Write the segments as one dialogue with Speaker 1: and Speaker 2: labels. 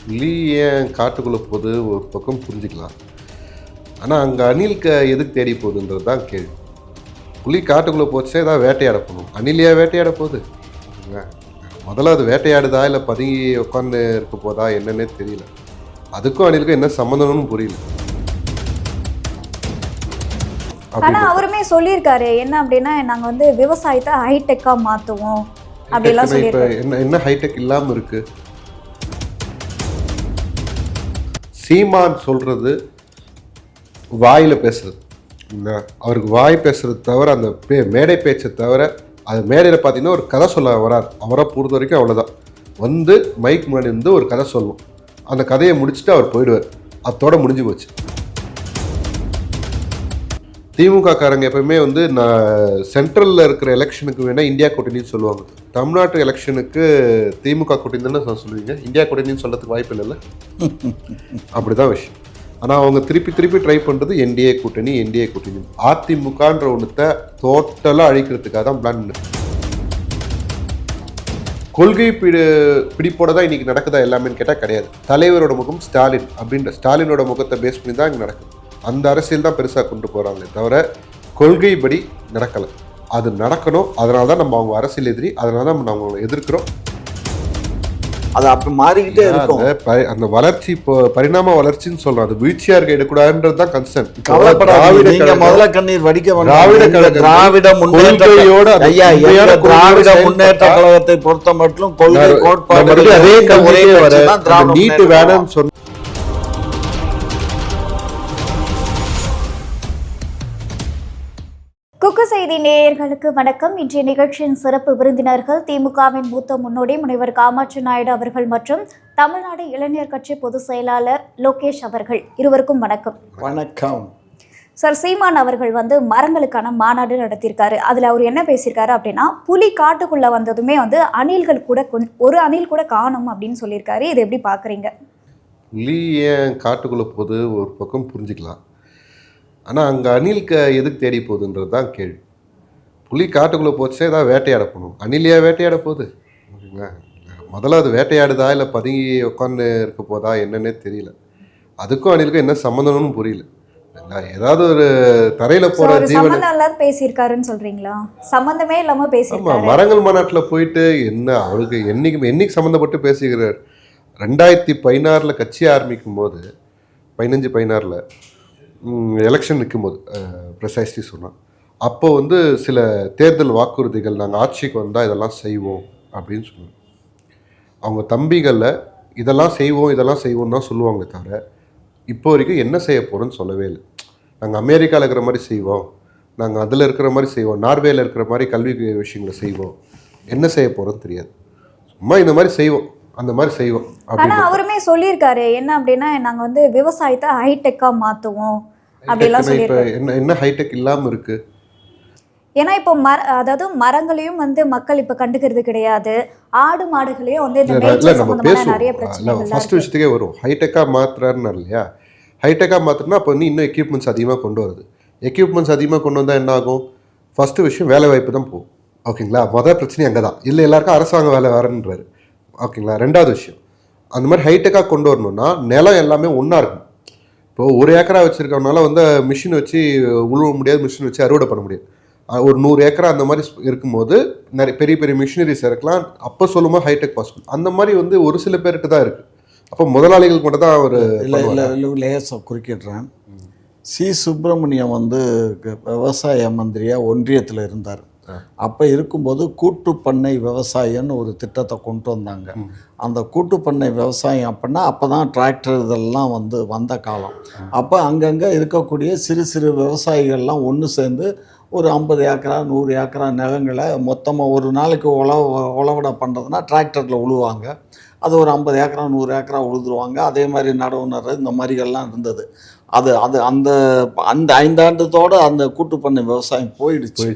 Speaker 1: புலி ஏன் காட்டுக்குள்ளே போகுது ஒரு பக்கம் புரிஞ்சுக்கலாம். ஆனால் அங்கே அணிலுக்கு எதுக்கு தேடி போகுதுன்றது தான் கேள்வி. புலி காட்டுக்குள்ளே போச்சே ஏதாவது வேட்டையாட போகணும். அணிலையா வேட்டையாட போகுது? முதல்ல அது வேட்டையாடுதா இல்லை பதுங்கி உட்காந்து இருக்க போதா என்னன்னே தெரியல. அதுக்கும் அணிலுக்கும் என்ன சம்மந்தம்னு புரியல.
Speaker 2: ஆனா அவருமே சொல்லியிருக்காரு என்ன அப்படின்னா, நாங்க வந்து விவசாயத்தை ஹைடெக்கா மாத்துவோம் அப்படிலாம் சொல்லியிருக்காரு.
Speaker 1: என்ன ஹைடெக் இல்லாமல் இருக்கு? சீமான் சொல்றது வாயில் பேசுறது, அவருக்கு வாய் பேசுறது தவிர அந்த மேடை பேச்சை தவிர, அது மேடையில் பார்த்தீங்கன்னா ஒரு கதை சொல்ல வரார். அவரை பொறுத்த வரைக்கும் அவ்வளோதான். வந்து மைக் முன்னாடி இருந்து ஒரு கதை சொல்லணும், அந்த கதையை முடிச்சுட்டு அவர் போயிடுவார். அதோட முடிஞ்சு போச்சு. திமுக காரங்க எப்பவுமே வந்து நான் சென்ட்ரலில் இருக்கிற எலெக்ஷனுக்கு வேணால் இந்தியா கூட்டணின்னு சொல்லுவாங்க. தமிழ்நாட்டு எலெக்ஷனுக்கு திமுக கூட்டணி தானே சொல்லுவீங்க, இந்தியா கூட்டணின்னு சொல்கிறதுக்கு வாய்ப்பு இல்லைல்ல. அப்படிதான் விஷயம். ஆனால் அவங்க திருப்பி ட்ரை பண்ணுறது என்டிஏ கூட்டணி. அதிமுகன்ற ஒன்றத்தை டோட்டலாக அழிக்கிறதுக்காக தான் பிளான் பண்ணு. கொள்கை பிடிப்போட தான் இன்றைக்கி நடக்குதா எல்லாமேன்னு கேட்டால் கிடையாது. தலைவரோட முகம் ஸ்டாலின் அப்படின்ற ஸ்டாலினோட முகத்தை பேஸ் பண்ணி தான் இங்கே நடக்குது. அந்த அரசியல் தான் பெருசாக கொண்டு போகிறாங்களே தவிர கொள்கைப்படி நடக்கலை. அது நடக்கணும். அதனால தான் நம்ம அவங்க அரசியல் எதிரி, அதனால தான் நம்ம அவங்களை எதிர்க்கிறோம்.
Speaker 3: அது அப்படி மாறிக்கிட்டே இருக்கும்.
Speaker 1: அந்த வளர்ச்சி இப்போ பரிணாம வளர்ச்சின்னு சொல்றோம். அது வீழ்ச்சியா இருக்க எடுக்கூடாதுன்றது தான் கன்சர்ன்.
Speaker 3: கவலைப்படாதீங்க, முதல்ல கண்ணீர் வடிக்க திராவிட முன்னேற்ற கழகத்தை பொறுத்த மட்டும் கொள்கை கோட்பாடு
Speaker 1: அதே நீட்டு வேணும்னு சொன்ன
Speaker 2: குக்கு செய்தி நேயர்களுக்கு வணக்கம். இன்றைய நிகழ்ச்சியின் சிறப்பு விருந்தினர்கள் திமுகவின் மூத்த முன்னோடி முனைவர் காமாட்சி நாயுடு அவர்கள் மற்றும் தமிழ்நாடு இளைஞர் கட்சி பொதுச் செயலாளர் லோகேஷ் அவர்கள். இருவருக்கும் வணக்கம்.
Speaker 3: வணக்கம்
Speaker 2: சார். சீமான் அவர்கள் வந்து மரங்களுக்கான மாநாடு நடத்தியிருக்காரு. அதில் அவர் என்ன பேசியிருக்காரு அப்படின்னா, புலி காட்டுக்குள்ளே வந்ததுமே வந்து அணில்கள் கூட ஒரு அணில் கூட காணும் அப்படின்னு சொல்லியிருக்காரு. இதை எப்படி பார்க்குறீங்க?
Speaker 1: புலி ஏன் காட்டுக்குள்ளே போகுது ஒரு பக்கம் புரிஞ்சுக்கலாம். ஆனால் அங்கே அணிலுக்கு எதுக்கு தேடி போகுதுன்றது தான் கேள்வி. புலி காட்டுக்குள்ளே போச்சே ஏதாவது வேட்டையாட போகணும். அணிலையா வேட்டையாட போகுது? ஓகேங்களா. முதல்ல அது வேட்டையாடுதா இல்லை பதுங்கி உட்காந்து இருக்க போதா என்னன்னே தெரியல. அதுக்கும் அணிலுக்கும் என்ன சம்மந்தம்னு புரியல. ஏதாவது ஒரு தரையில் போகிற
Speaker 2: ஜீவன் பேசியிருக்காருன்னு சொல்கிறீங்களா? சம்மந்தமே இல்லாமல் பேசியிருக்காரு.
Speaker 1: ஆமாம், மரங்கள் மாநாட்டில் போயிட்டு என்ன அவருக்கு என்னைக்கு சம்மந்தப்பட்டு பேசிக்கிறார். 2016 கட்சி ஆரம்பிக்கும் போது 15-16 எலெக்ஷன் நிற்கும் போது ப்ரிசைஸ்லி சொன்னான். அப்போ வந்து சில தேர்தல் வாக்குறுதிகள், நாங்கள் ஆட்சிக்கு வந்தால் இதெல்லாம் செய்வோம் அப்படின்னு சொன்னாங்க. அவங்க தம்பிகளில் இதெல்லாம் செய்வோம் தான் சொல்லுவாங்க தவிர இப்போ வரைக்கும் என்ன செய்ய போகிறோன்னு சொல்லவே இல்லை. நாங்கள் அமெரிக்காவில் இருக்கிற மாதிரி செய்வோம், நாங்கள் அதில் இருக்கிற மாதிரி செய்வோம், நார்வேயில் இருக்கிற மாதிரி கல்வி விஷயங்களை செய்வோம், என்ன செய்ய போகிறோன்னு தெரியாது. சும்மா இந்த மாதிரி செய்வோம், அந்த மாதிரி செய்வோம்.
Speaker 2: ஆனால் அவருமே சொல்லியிருக்காரு என்ன அப்படின்னா, நாங்கள் வந்து விவசாயத்தை ஹைடெக்காக மாற்றுவோம் அப்படிலாம் சொல்லியிருக்காரு.
Speaker 1: என்ன ஹைடெக் இல்லாமல் இருக்கு?
Speaker 2: ஏன்னா இப்போ அதாவது மரங்களையும் வந்து மக்கள் இப்போ கண்டுக்கிறது கிடையாது. ஆடு மாடுகளையும் வந்து இந்த மேய்ச்சல் சம்பந்தமான நிறைய பிரச்சனைகள்.
Speaker 1: ஃபர்ஸ்ட் விஷயத்துக்கே வரும். ஹைடெக்காக மாற்றுறாருன்னு இல்லையா? ஹைடெக்காக மாற்றுனா அப்போ வந்து இன்னும் எக்யூப்மெண்ட்ஸ் அதிகமாக கொண்டு வருது. எக்யூப்மெண்ட்ஸ் அதிகமாக கொண்டு வந்தால் என்ன ஆகும்? ஃபஸ்ட்டு விஷயம் வேலை வாய்ப்பு தான் போகும். ஓகேங்களா. மொதல் பிரச்சனை அங்கே தான். இல்லை எல்லாருக்கும் அரசாங்க வேலை வரன்றாரு. ஓகேங்களா. ரெண்டாவது விஷயம், அந்த மாதிரி ஹைடெக்காக கொண்டு வரணும்னா நிலம் எல்லாமே ஒன்றா இருக்கும். இப்போது 1 ஏக்கரா வச்சுருக்கவனால வந்து மிஷின் வச்சு உழுவ முடியாது, மிஷின் வச்சு அறுவடை பண்ண முடியாது. ஒரு 100 ஏக்கரா அந்த மாதிரி இருக்கும்போது நிறைய பெரிய மிஷினரிஸ் இருக்கலாம். அப்போ சொல்லும்போது ஹைடெக் பாசிபிள். அந்த மாதிரி வந்து ஒரு சில பேருக்கு தான் இருக்குது. அப்போ முதலாளிகள் மட்டும் தான் ஒரு
Speaker 3: லேசாக குறுக்கிடுறேன். சி சுப்பிரமணியம் வந்து விவசாய மந்திரியாக ஒன்றியத்தில் இருந்தார். அப்போ இருக்கும்போது கூட்டுப்பண்ணை விவசாயம்னு ஒரு திட்டத்தை கொண்டு வந்தாங்க. அந்த கூட்டுப்பண்ணை விவசாயம் அப்படின்னா அப்போ தான் டிராக்டர் இதெல்லாம் வந்து வந்த காலம். அப்போ அங்கங்கே இருக்கக்கூடிய சிறு விவசாயிகள்லாம் ஒன்று சேர்ந்து ஒரு 50 ஏக்கரா 100 ஏக்கரா நிலங்களை மொத்தமாக ஒரு நாளைக்கு உழவடை பண்ணுறதுனா டிராக்டரில் உழுவாங்க. அது ஒரு 50 ஏக்கரா 100 ஏக்கரா உழுதுருவாங்க. அதே மாதிரி நடவு நடுறது இந்த மாதிரிகள்லாம் இருந்தது. அது அந்த 5 ஆண்டுத்தோடு அந்த கூட்டுப்பண்ணை விவசாயம் போயிடுச்சு,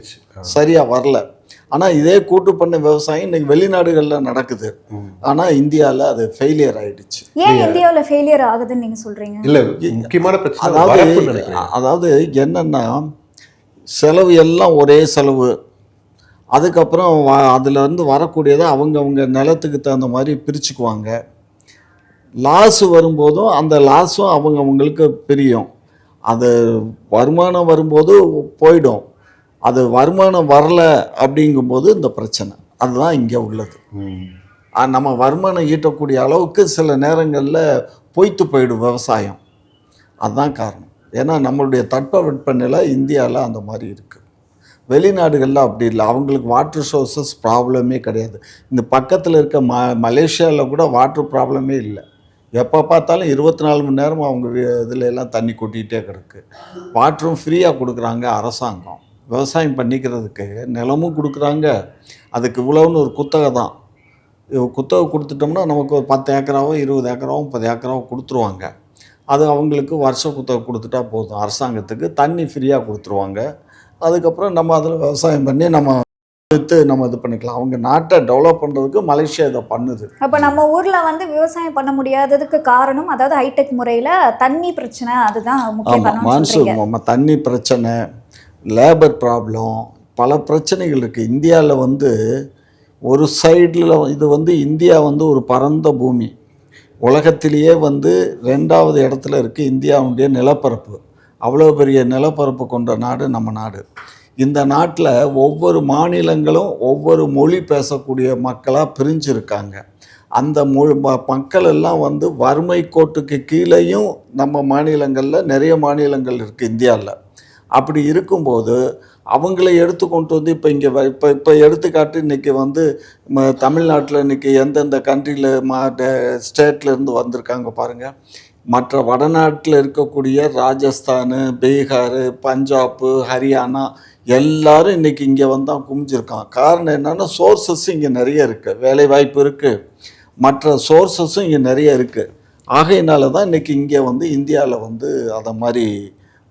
Speaker 3: சரியாக வரல. ஆனால் இதே கூட்டுப்பண்ணை விவசாயம் இன்னைக்கு வெளிநாடுகளில் நடக்குது. ஆனால் இந்தியாவில் அது ஃபெயிலியர் ஆகிடுச்சு.
Speaker 2: ஏன் இந்தியாவில் ஃபெயிலியர் ஆகுதுன்னு நீங்கள் சொல்கிறீங்க?
Speaker 1: இல்லை, முக்கியமான பிரச்சனை
Speaker 3: அதாவது என்னென்னா, செலவு எல்லாம் ஒரே செலவு. அதுக்கப்புறம் அதுலேருந்து வரக்கூடியதை அவங்க நிலத்துக்கு தகுந்த மாதிரி பிரிச்சுக்குவாங்க. லாஸ் வரும்போதும் அந்த லாஸும் அவங்களுக்கு பிரியும். அது வருமானம் வரும்போது போயிடும். அது வருமானம் வரல அப்படிங்கும்போது இந்த பிரச்சனை அதுதான் இங்கே உள்ளது. நம்ம வருமானம் ஈட்டக்கூடிய அளவுக்கு சில நேரங்களில் பொய்த்து போயிடும் விவசாயம். அதுதான் காரணம். ஏன்னா நம்மளுடைய தட்பவெப்பநிலை இந்தியாவில் அந்த மாதிரி இருக்குது. வெளிநாடுகளில் அப்படி இல்லை. அவங்களுக்கு வாட்டர் சோர்ஸஸ் ப்ராப்ளமே கிடையாது. இந்த பக்கத்தில் இருக்க மலேசியாவில் கூட வாட்டர் ப்ராப்ளமே இல்லை. எப்போ பார்த்தாலும் 24 மணி நேரமும் அவங்க இதில் எல்லாம் தண்ணி கொட்டிகிட்டே கிடக்கு. வாட்டரும் ஃப்ரீயாக கொடுக்குறாங்க அரசாங்கம். விவசாயம் பண்ணிக்கிறதுக்கு நிலமும் கொடுக்குறாங்க. அதுக்கு இவ்வளோன்னு ஒரு குத்தகை தான். குத்தகை கொடுத்துட்டோம்னா நமக்கு ஒரு 10 ஏக்கராவோ 20 ஏக்கராவோ 30 ஏக்கராவோ கொடுத்துருவாங்க. அது அவங்களுக்கு வருஷ குத்தகை கொடுத்துட்டா போதும். அரசாங்கத்துக்கு தண்ணி ஃப்ரீயாக கொடுத்துருவாங்க. அதுக்கப்புறம் நம்ம அதில் விவசாயம் பண்ணி நம்ம இது பண்ணிக்கலாம். அவங்க நாட்டை டெவலப் பண்ணுறதுக்கு மலேசியா இதை பண்ணுது.
Speaker 2: அப்போ நம்ம ஊரில் வந்து விவசாயம் பண்ண முடியாததுக்கு காரணம் அதாவது ஹைடெக் முறையில் தண்ணி பிரச்சனை, அதுதான் முக்கியம்.
Speaker 3: மான்சூன் தண்ணி பிரச்சனை, லேபர் ப்ராப்ளம், பல பிரச்சனைகள் இருக்குது. இந்தியாவில் வந்து ஒரு சைடில் இது வந்து இந்தியா வந்து ஒரு பரந்த பூமி. உலகத்திலேயே வந்து 2வது இடத்துல இருக்குது இந்தியாவுடைய நிலப்பரப்பு. அவ்வளோ பெரிய நிலப்பரப்பு கொண்ட நாடு நம்ம நாடு. இந்த நாட்டில் ஒவ்வொரு மாநிலங்களும் ஒவ்வொரு மொழி பேசக்கூடிய மக்களாக பிரிஞ்சிருக்காங்க. அந்த மக்கள் எல்லாம் வந்து வறுமை கோட்டுக்கு கீழேயும் நம்ம மாநிலங்களில் நிறைய மாநிலங்கள் இருக்குது இந்தியாவில். அப்படி இருக்கும்போது அவங்கள எடுத்து கொண்டு வந்து இப்போ இங்கே இப்போ எடுத்துக்காட்டு இன்றைக்கி வந்து தமிழ்நாட்டில் இன்றைக்கி எந்தெந்த கண்ட்ரியில் ஸ்டேட்லேருந்து வந்திருக்காங்க பாருங்கள். மற்ற வடநாட்டில் இருக்கக்கூடிய ராஜஸ்தான், பீகார், பஞ்சாப், ஹரியானா எல்லாரும் இன்றைக்கி இங்கே வந்தால் குமிஞ்சிருக்கான். காரணம் என்னென்னா சோர்ஸஸ் இங்கே நிறைய இருக்குது, வேலைவாய்ப்பு இருக்குது, மற்ற சோர்ஸஸும் இங்கே நிறைய இருக்குது. ஆகையினால தான் இன்றைக்கி இங்கே வந்து இந்தியாவில் வந்து அதை மாதிரி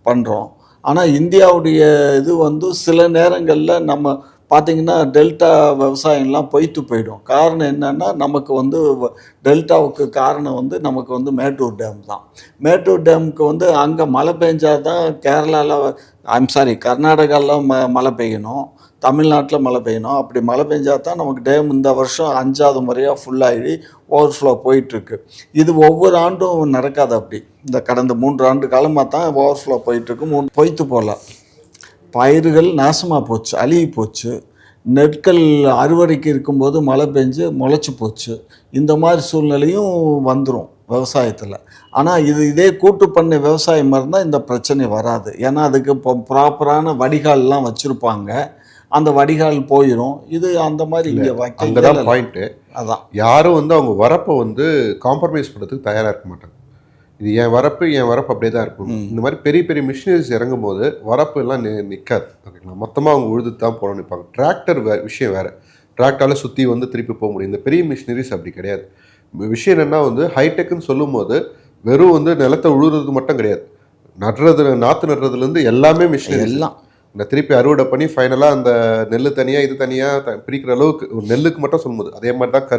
Speaker 3: பண்ணுறோம். ஆனால் இந்தியாவுடைய இது வந்து சில நேரங்களில் நம்ம பார்த்திங்கன்னா டெல்டா விவசாயம்லாம் பொய்த்து போயிடும். காரணம் என்னென்னா நமக்கு வந்து டெல்டாவுக்கு காரணம் வந்து நமக்கு வந்து மேட்டூர் டேம் தான். மேட்டூர் டேமுக்கு வந்து அங்கே மழை பெஞ்சால் தான் கேரளாவில் கர்நாடகாவில் மழை பெய்யணும், தமிழ்நாட்டில் மழை பெய்யணும். அப்படி மழை பெஞ்சால் தான் நமக்கு டேம் இந்த வருஷம் 5வது முறையாக ஃபுல்லாகி ஓவர்ஃப்ளோ போயிட்டுருக்கு. இது ஒவ்வொரு ஆண்டும் நடக்காது. அப்படி இந்த கடந்த 3 ஆண்டு காலமாக தான் ஓவர்ஃப்ளோ போயிட்டுருக்கு. பொய்த்து போகல. பயிர்கள் நாசமாக போச்சு, அழுகி போச்சு. நெற்கள் அறுவடைக்கு இருக்கும்போது மழை பெஞ்சு முளைச்சி போச்சு. இந்த மாதிரி சூழ்நிலையும் வந்துடும் விவசாயத்தில். ஆனால் இதே கூட்டு பண்ணை விவசாயம் மாதிரி தான் இந்த பிரச்சனை வராது. ஏன்னா அதுக்கு இப்போ ப்ராப்பரான வடிகால்லாம் வச்சுருப்பாங்க. அந்த வடிகால் போயிடும். இது அந்த மாதிரி இங்கே
Speaker 1: அங்கே தான் பாயிண்ட்டு.
Speaker 3: அதான்
Speaker 1: யாரும் வந்து அவங்க வரப்பை வந்து காம்ப்ரமைஸ் பண்ணுறதுக்கு தயாராக இருக்க மாட்டாங்க. இது என் வரப்பு அப்படியே தான் இருக்கும். இந்த மாதிரி பெரிய பெரிய மிஷினரிஸ் இறங்கும் போது வரப்பு எல்லாம் நிற்காது. ஓகேங்களா, மொத்தமாக அவங்க உழுது தான் போகணும்னு நிற்பாங்க. டிராக்டர் விஷயம் வேறு, டிராக்டரால் சுற்றி வந்து திருப்பி போக முடியும். இந்த பெரிய மிஷினரிஸ் அப்படி கிடையாது. விஷயம் என்னென்னா வந்து ஹைடெக்குன்னு சொல்லும் போது வெறும் வந்து நிலத்தை உழுறது மட்டும் கிடையாது, நாற்று நடுறதுலேருந்து எல்லாமே மிஷினரி. எல்லாம் இந்த திருப்பி அறுவடை பண்ணி ஃபைனலாக அந்த நெல் தனியாக இது தனியாக பிரிக்கிற அளவுக்கு நெல்லுக்கு மட்டும் சொல்லும்போது. அதே மாதிரி தான்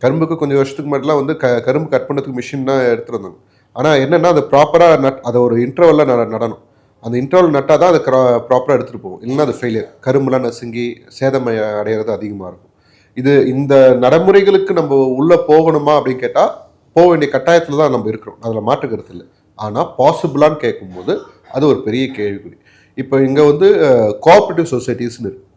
Speaker 1: கரும்புக்கு கொஞ்சம் வருஷத்துக்கு முன்னாடிலாம் வந்து கரும்பு கட் பண்ணுறதுக்கு மிஷின் தான் எடுத்துகிட்டு வந்தாங்க. ஆனால் என்னென்னா அது ப்ராப்பராக அதை ஒரு இன்டர்வலில் நடணும். அந்த இன்டர்வல் நட்டால் தான் அதை ப்ராப்பராக எடுத்துகிட்டு போகும். இல்லைன்னா அது ஃபெயிலியர், கரும்புலாம் நசுங்கி சேதம் அடைகிறது அதிகமாக இருக்கும். இந்த நடைமுறைகளுக்கு நம்ம உள்ளே போகணுமா அப்படின்னு கேட்டால் போக வேண்டிய கட்டாயத்தில் தான் நம்ம இருக்கிறோம். அதில் மாற்றுக்கிறது இல்லை. ஆனால் பாசிபிளான்னு கேட்கும்போது அது ஒரு பெரிய கேள்விக்குறி. இப்போ இங்கே வந்து கோஆப்ரேட்டிவ் சொசைட்டிஸ்னு இருக்குது.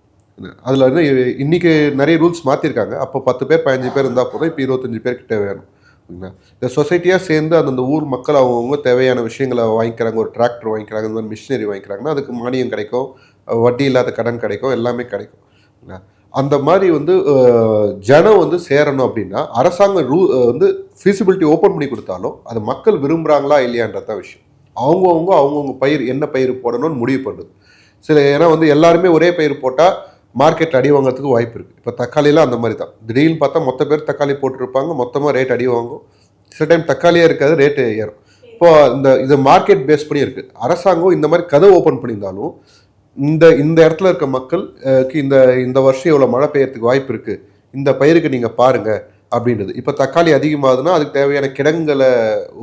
Speaker 1: அதில் வந்து இன்றைக்கி நிறைய ரூல்ஸ் மாற்றிருக்காங்க. அப்போ 10 பேர் 15 பேர் இருந்தால் போதும். இப்போ 25 பேர்கிட்ட வேணும். ஓகேங்களா, இந்த சொசைட்டியாக சேர்ந்து அந்தந்த ஊர் மக்கள் அவங்கவுங்க தேவையான விஷயங்களை வாங்கிக்கிறாங்க. ஒரு டிராக்டர் வாங்கிக்கிறாங்க, இந்த மாதிரி மிஷினரி வாங்கிக்கிறாங்கன்னா அதுக்கு மானியம் கிடைக்கும், வட்டி இல்லாத கடன் கிடைக்கும், எல்லாமே கிடைக்கும். அந்த மாதிரி வந்து ஜனம் வந்து சேரணும் அப்படின்னா அரசாங்கம் வந்து ஃபீஸிபிலிட்டி ஓப்பன் பண்ணி கொடுத்தாலும் அது மக்கள் விரும்புகிறாங்களா இல்லையான்றது தான் விஷயம். அவங்கவுங்க பயிர் என்ன பயிர் போடணும்னு முடிவு பண்ணுது. ஏன்னா வந்து எல்லாருமே ஒரே பயிர் போட்டால் மார்க்கெட்டில் அடி வாங்கிறதுக்கு வாய்ப்பு இருக்குது. இப்போ தக்காளிலாம் அந்த மாதிரி தான். திடீர்னு பார்த்தா மொத்த பேர் தக்காளி போட்டுருப்பாங்க, மொத்தமாக ரேட் அடி வாங்கும். சில டைம் தக்காளியாக இருக்காது, ரேட்டு ஏறும். இப்போது இது மார்க்கெட் பேஸ் பண்ணி இருக்குது. அரசாங்கம் இந்த மாதிரி கதை ஓப்பன் பண்ணியிருந்தாலும் இந்த இடத்துல இருக்க மக்களுக்கு இந்த வருஷம் இவ்வளோ மழை பெய்யறதுக்கு வாய்ப்பு இருக்குது, இந்த பயிருக்கு நீங்கள் பாருங்கள் அப்படின்றது. இப்போ தக்காளி அதிகமாகுதுன்னா அதுக்கு தேவையான கிடங்குகளை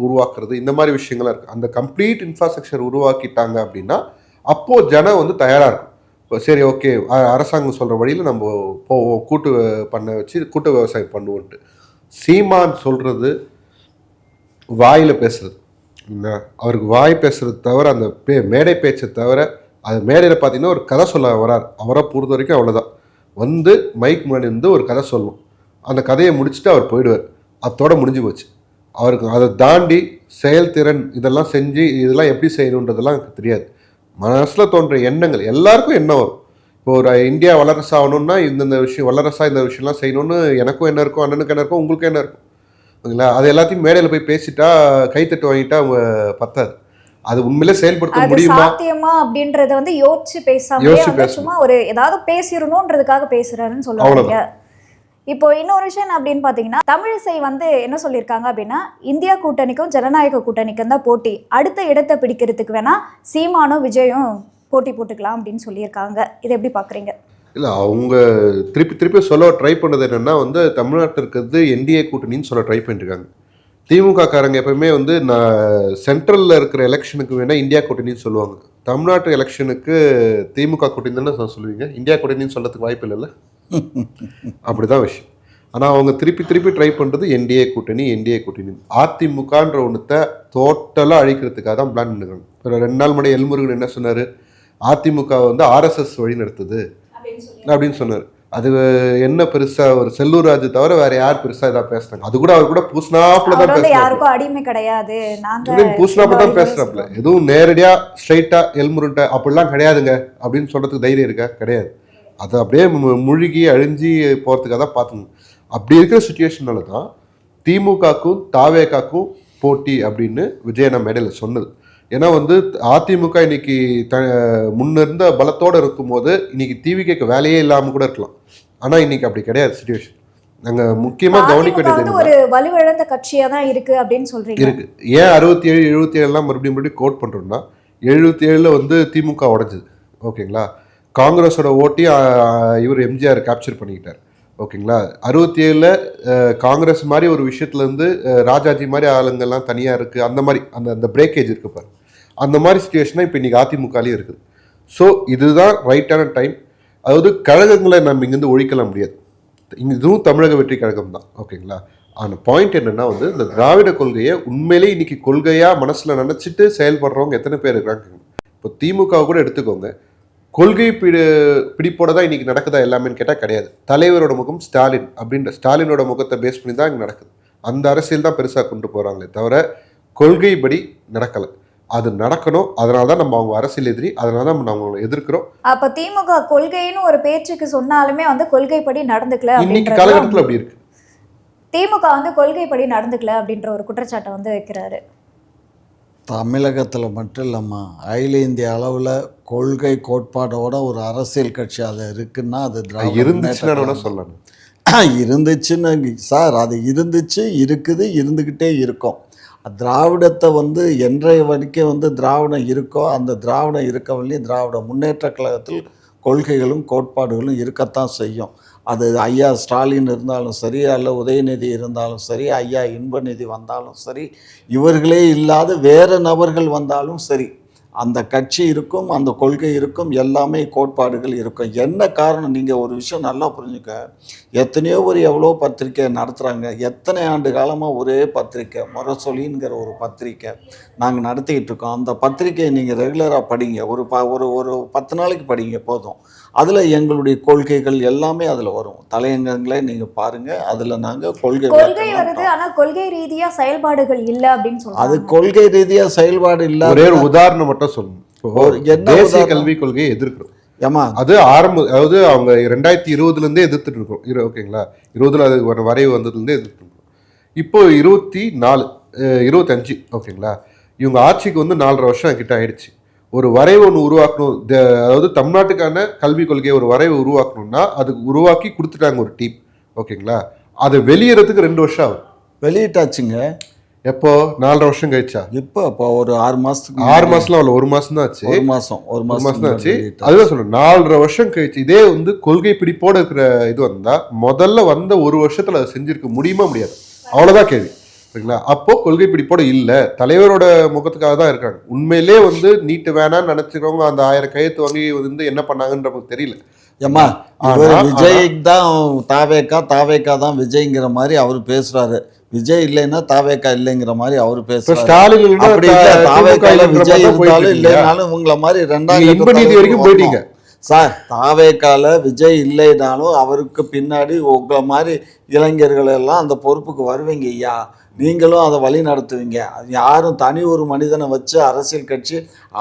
Speaker 1: உருவாக்குறது, இந்த மாதிரி விஷயங்கள்லாம் இருக்குது. அந்த கம்ப்ளீட் இன்ஃப்ராஸ்ட்ரக்சர் உருவாக்கிட்டாங்க அப்படின்னா அப்போது ஜனம் வந்து தயாராக இருக்கும். இப்போ சரி ஓகே, அரசாங்கம் சொல்கிற வழியில் நம்ம போவோம், கூட்டு பண்ண வச்சு கூட்டு விவசாயம் பண்ணுவோன்ட்டு. சீமான் சொல்கிறது வாயில் பேசுறது. அவருக்கு வாய் பேசுறது தவிர அந்த மேடை பேச்சை தவிர, அது மேடையில் பார்த்தீங்கன்னா ஒரு கதை சொல்ல வரார். அவரை பொறுத்த வரைக்கும் அவ்வளோதான். வந்து மைக் முன்னாடி வந்து ஒரு கதை சொல்லணும். அந்த கதையை முடிச்சுட்டு அவர் போயிடுவார். அதோட முடிஞ்சு போச்சு. அவருக்கு அதை தாண்டி செயல்திறன் இதெல்லாம் செஞ்சு இதெல்லாம் எப்படி செய்யணுன்றதெல்லாம் எனக்கு தெரியாது. மனசில் தோன்ற எண்ணங்கள் எல்லாருக்கும் எண்ணம் வரும். இப்போ ஒரு இந்தியா வல்லரசு ஆகணும்னா இந்தந்த விஷயம் வல்லரசாக இந்த விஷயம்லாம் செய்யணும்னு எனக்கும் என்ன இருக்கும், அண்ணனுக்கு என்ன இருக்கும், உங்களுக்கும் என்ன இருக்கும், ஓகேங்களா? அது எல்லாத்தையும் மேடையில் போய் பேசிட்டா கைத்தட்டு வாங்கிட்டா பத்தாது. அது உண்மையிலே செயல்படுத்த முடியுமா
Speaker 2: சாத்தியமா அப்படின்றத வந்து யோசிச்சு பேசாம சும்மா ஒரு ஏதாவது பேசிடணும்ன்றதுக்காக பேசுறாருன்னு சொல்லுவாங்க. இப்போ இன்னொரு விஷயம் அப்படின்னு பார்த்தீங்கன்னா, தமிழிசை வந்து என்ன சொல்லியிருக்காங்க அப்படின்னா, இந்தியா கூட்டணிக்கும் ஜனநாயக கூட்டணிக்கும் தான் போட்டி, அடுத்த இடத்தை பிடிக்கிறதுக்கு வேணா சீமானும் விஜயும் போட்டி போட்டுக்கலாம் அப்படின்னு சொல்லியிருக்காங்க. இதை எப்படி பார்க்குறீங்க?
Speaker 1: இல்லை, அவங்க திருப்பி சொல்ல ட்ரை பண்ணது என்னென்னா வந்து தமிழ்நாட்டில் இருக்கிறது என்டிஏ கூட்டணின்னு சொல்ல ட்ரை பண்ணிருக்காங்க. திமுக காரங்க எப்பவுமே வந்து நான் சென்ட்ரலில் இருக்கிற எலெக்ஷனுக்கு வேணால் இந்தியா கூட்டணின்னு சொல்லுவாங்க. தமிழ்நாட்டு எலெக்ஷனுக்கு திமுக கூட்டணி தானே சொல்லுவீங்க, இந்தியா கூட்டணின்னு சொல்கிறதுக்கு வாய்ப்பு இல்லைல்ல. அப்படிதான் விஷயம். ஆனால் அவங்க திருப்பி ட்ரை பண்ணுறது என்டிஏ கூட்டணி. அதிமுகன்ற ஒன்றத்தை டோட்டலாக அழிக்கிறதுக்காக தான் பிளான் பண்ணிருக்காங்க. இப்போ 2 நாள் முன்னாடி எல்முருகன் என்ன சொன்னார், அதிமுக வந்து ஆர்எஸ்எஸ் வழி நடத்துது அப்படின்னு சொன்னார். அது என்ன பெருசா ஒரு செல்லூர் ராஜு தவிர வேற யார் பெருசா இதா பேசுறாங்க? அது கூட அவர் கூட பூஸ்னாப்ல தான் பேசுறாங்க.
Speaker 2: யாருக்கும் அடிமை கிடையாது, நாங்க
Speaker 1: பூஸ்னாப்ல தான் பேசுறாப்ல. எதுவும் நேரடியா ஸ்ட்ரைட்டா எல்முருகன் அப்படிலாம் கிடையாதுங்க அப்படின்னு சொல்றதுக்கு தைரியம் இருக்கா? கிடையாது. அதை அப்படியே முழுகி அழிஞ்சி போகிறதுக்காக தான் பார்த்துங்க. அப்படி இருக்கிற சுச்சுவேஷனால தான் திமுகக்கும் தாவேகாக்கும் போட்டி அப்படின்னு விஜயண்ணா மேடையில் சொன்னது. ஏன்னா வந்து அதிமுக இன்னைக்கு முன்னிருந்த பலத்தோடு இருக்கும்போது இன்னைக்கு டிவிக்கு வேலையே இல்லாமல் கூட இருக்கலாம். ஆனால் இன்னைக்கு அப்படி கிடையாது சுச்சுவேஷன். நாங்கள் முக்கியமாக கவனிக்க வேண்டியது
Speaker 2: ஒரு வலுவிழந்த கட்சியாக தான் இருக்குது அப்படின்னு சொல்கிறீங்க.
Speaker 1: இருக்குது. ஏன் 67 77 மறுபடியும் கோட் பண்ணுறோம்னா, 77 வந்து திமுக உடஞ்சிது, ஓகேங்களா? காங்கிரஸோட ஓட்டி இவர் எம்ஜிஆர் கேப்சர் பண்ணிக்கிட்டார், ஓகேங்களா? 67 காங்கிரஸ் மாதிரி ஒரு விஷயத்துலேருந்து ராஜாஜி மாதிரி ஆளுங்கள்லாம் தனியாக இருக்குது. அந்த மாதிரி அந்த பிரேக்கேஜ் இருக்குது பாரு. அந்த மாதிரி சுச்சுவேஷனாக இப்போ இன்றைக்கி அதிமுகலேயும் இருக்குது. ஸோ இதுதான் ரைட்டான டைம். அதாவது கழகங்களை நம்ம இங்கேருந்து ஒழிக்கலாம் முடியாது. இதுவும் தமிழக வெற்றி கழகம் தான், ஓகேங்களா? ஆனால் பாயிண்ட் என்னென்னா வந்து இந்த திராவிட கொள்கையை உண்மையிலே இன்னைக்கு கொள்கையாக மனசில் நினச்சிட்டு செயல்படுறவங்க எத்தனை பேர் இருக்கிறாங்க? இப்போ திமுக கூட எடுத்துக்கோங்க. கொள்கை பிடிப்போட தான் இன்னைக்கு நடக்குதா எல்லாமேன்னு கேட்டால் கிடையாது. தலைவரோட முகம் ஸ்டாலின் அப்படின்ற ஸ்டாலினோட முகத்தை பேஸ் பண்ணி தான் இங்கே நடக்குது. அந்த அரசியல் தான் பெருசாக கொண்டு போகிறாங்களே தவிர கொள்கைப்படி நடக்கலை. அது நடக்கணும். அதனால தான் நம்ம அவங்க அரசியல் எதிரி, அதனால தான் நம்ம அவங்களை எதிர்க்கிறோம்.
Speaker 2: அப்போ திமுக கொள்கைன்னு ஒரு பேச்சுக்கு சொன்னாலுமே வந்து கொள்கைப்படி நடந்துக்கல.
Speaker 1: இன்னைக்கு காலகட்டத்தில் அப்படி இருக்கு.
Speaker 2: திமுக வந்து கொள்கைப்படி நடந்துக்கல அப்படின்ற ஒரு குற்றச்சாட்டை வந்து வைக்கிறாரு.
Speaker 3: தமிழகத்தில் மட்டும் இல்லாமல் அகில இந்திய அளவில் கொள்கை கோட்பாடோட ஒரு அரசியல் கட்சி அது இருக்குன்னா அது
Speaker 1: இருந்துச்சுன்னு சொல்லணும்.
Speaker 3: இருந்துச்சுன்னு சார், அது இருந்துச்சு, இருக்குது, இருந்துக்கிட்டே இருக்கும். திராவிடத்தை வந்து என்றைய வரைக்கும் வந்து திராவிடம் இருக்கோ அந்த திராவிடம் இருக்கவில்லையும் திராவிட முன்னேற்ற கழகத்தில் கொள்கைகளும் கோட்பாடுகளும் இருக்கத்தான் செய்யும். அது ஐயா ஸ்டாலின் இருந்தாலும் சரி, அல்ல உதயநிதி இருந்தாலும் சரி, ஐயா இன்பநிதி வந்தாலும் சரி, இவர்களே இல்லாத வேறு நபர்கள் வந்தாலும் சரி, அந்த கட்சி இருக்கும், அந்த கொள்கை இருக்கும், எல்லாமே கோட்பாடுகள் இருக்கும். என்ன காரணம்? நீங்கள் ஒரு விஷயம் நல்லா புரிஞ்சுக்க, எத்தனையோ ஒரு எவ்வளோ பத்திரிக்கை நடத்துகிறாங்க. எத்தனை ஆண்டு காலமாக ஒரே பத்திரிக்கை, முரசொலிங்கிற ஒரு பத்திரிக்கை நாங்கள் நடத்திக்கிட்டு இருக்கோம். அந்த பத்திரிக்கையை நீங்கள் ரெகுலராக படிங்க, ஒரு 10 நாளைக்கு படிங்க போதும். அதில் எங்களுடைய கொள்கைகள் எல்லாமே அதில் வரும். தலையங்கங்களை நீங்கள் பாருங்கள், அதில் நாங்கள் கொள்கை
Speaker 2: வருது. ஆனால் கொள்கை ரீதியாக செயல்பாடுகள் இல்லை அப்படின்னு சொல்லுவாங்க.
Speaker 3: அது கொள்கை ரீதியாக செயல்பாடு இல்லை.
Speaker 1: ஒரே ஒரு உதாரணம் மட்டும் சொல்லணும். தேசிய கல்விக் கொள்கையை எதிர்க்கிறோம்.
Speaker 3: ஏமா
Speaker 1: அது அதாவது அவங்க 2020 எதிர்த்துட்டு இருக்கோம், ஓகேங்களா? 20 அது வரைவு வந்ததுலேருந்தே எதிர்த்து இருக்கோம். இப்போ 24 25, ஓகேங்களா? இவங்க ஆட்சிக்கு வந்து 4.5 வருஷம் கிட்ட ஆயிடுச்சு. ஒரு வரைவு ஒன்று உருவாக்கணும், அதாவது தமிழ்நாட்டுக்கான கல்விக் கொள்கையை ஒரு வரைவு உருவாக்கணும்னா அதுக்கு உருவாக்கி கொடுத்துட்டாங்க ஒரு டீம், ஓகேங்களா? அதை வெளியேறதுக்கு 2 வருஷம் ஆகும்.
Speaker 3: வெளியிட்டாச்சுங்க.
Speaker 1: எப்போ? 4.5 வருஷம் கழிச்சா?
Speaker 3: இப்போ ஒரு 6 மாதத்துக்கு
Speaker 1: 6 மாதம்லாம் அவ்வளோ, 1 மாதம் தான் ஆச்சு.
Speaker 3: 1 மாதம்
Speaker 1: தான் ஆச்சு. அதுதான் சொல்றேன், 4.5 வருஷம் கழிச்சு. இதே வந்து கொள்கை பிடிப்போடு இருக்கிற இது வந்தா முதல்ல வந்த 1 வருஷத்துல அதை செஞ்சிருக்க முடியுமா? முடியாது. அவ்வளோதான் கேள்வி, சரிங்களா? அப்போ கொள்கை பிடிப்போட இல்லை, தலைவரோட முகத்துக்காக தான் இருக்காங்க. உண்மையிலே வந்து நீட்டு வேணான்னு நினைச்சிருக்கவங்க அந்த 1000 கையெழுத்து வாங்கி வந்து என்ன பண்ணாங்கன்ற நமக்கு தெரியல.
Speaker 3: ஏமா, விஜய் தான் தாவேக்கா தான் விஜய்ங்கிற மாதிரி அவர் பேசுறாரு. விஜய் இல்லைன்னா தாவேக்கா இல்லைங்கிற மாதிரி அவர்
Speaker 1: இப்ப
Speaker 3: பேசுறாரு.
Speaker 1: ஸ்டாலின் இல்லைன்னா
Speaker 3: அப்படி இல்ல, தாவேக்கால
Speaker 1: திமுக
Speaker 3: விஜய்
Speaker 1: இல்லைன்ற மாதிரி தான்
Speaker 3: இருந்தாலும்
Speaker 1: போயிட்டு
Speaker 3: இல்லைனாலும் உங்களை மாதிரி
Speaker 1: நீங்க இன்ப நீதி வரைக்கும் போயிட்டீங்க.
Speaker 3: சார், தாவேக்கால விஜய் இல்லைனாலும் அவருக்கு பின்னாடி உங்களை மாதிரி இளைஞர்கள் எல்லாம் அந்த பொறுப்புக்கு வருவீங்க ஐயா. நீங்களும் அதை வழி நடத்துவீங்க. யாரும் தனி ஒரு மனிதனை வச்சு அரசியல் கட்சி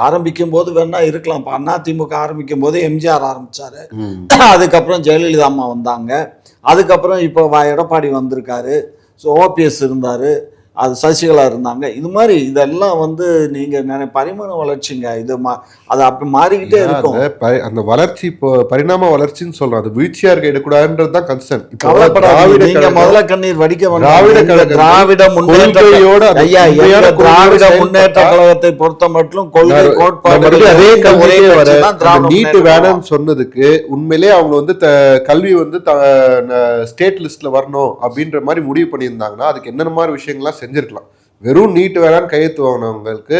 Speaker 3: ஆரம்பிக்கும் போது வேணா இருக்கலாம். இப்போ அதிமுக ஆரம்பிக்கும் போது எம்ஜிஆர் ஆரம்பிச்சாரு, அதுக்கப்புறம் ஜெயலலிதா அம்மா வந்தாங்க, அதுக்கப்புறம் இப்போ எடப்பாடி வந்திருக்காரு, ஸோ ஓபிஎஸ் இருந்தார், அது சசிகலா இருந்தாங்க. இது மாதிரி இதெல்லாம் வந்து நீங்கள் பரிமாண வளர்ச்சிங்க. இது அது அப்படி மாறிக்கிட்டே இருக்கும்.
Speaker 1: அந்த வளர்ச்சி இப்போ பரிணாம வளர்ச்சின்னு சொல்றோம். அது வீழ்ச்சியா இருக்க எடுக்கூடாதுன்றது தான் கன்சர்ன்.
Speaker 3: கவலைப்படாதீங்க. நீங்க முதல்ல கண்ணீர் வடிக்க வேண்டாம். திராவிட முன்னேற்ற ஐயா, திராவிட முன்னேற்ற கழகத்தை பொறுத்த மட்டும் கொள்கை கோட்பாடு
Speaker 1: அதே நீட்டு வேணும்னு சொன்னதுக்கு உண்மையிலேயே அவங்க வந்து கல்வி வந்து ஸ்டேட் லிஸ்ட்ல வரணும் அப்படின்ற மாதிரி முடிவு பண்ணியிருந்தாங்கன்னா அதுக்கு என்னென்ன மாதிரி விஷயங்கள்லாம் செஞ்சிருக்கலாம். வெறும் நீட்டு வேளாண் கையெழுத்து வாங்கினவங்களுக்கு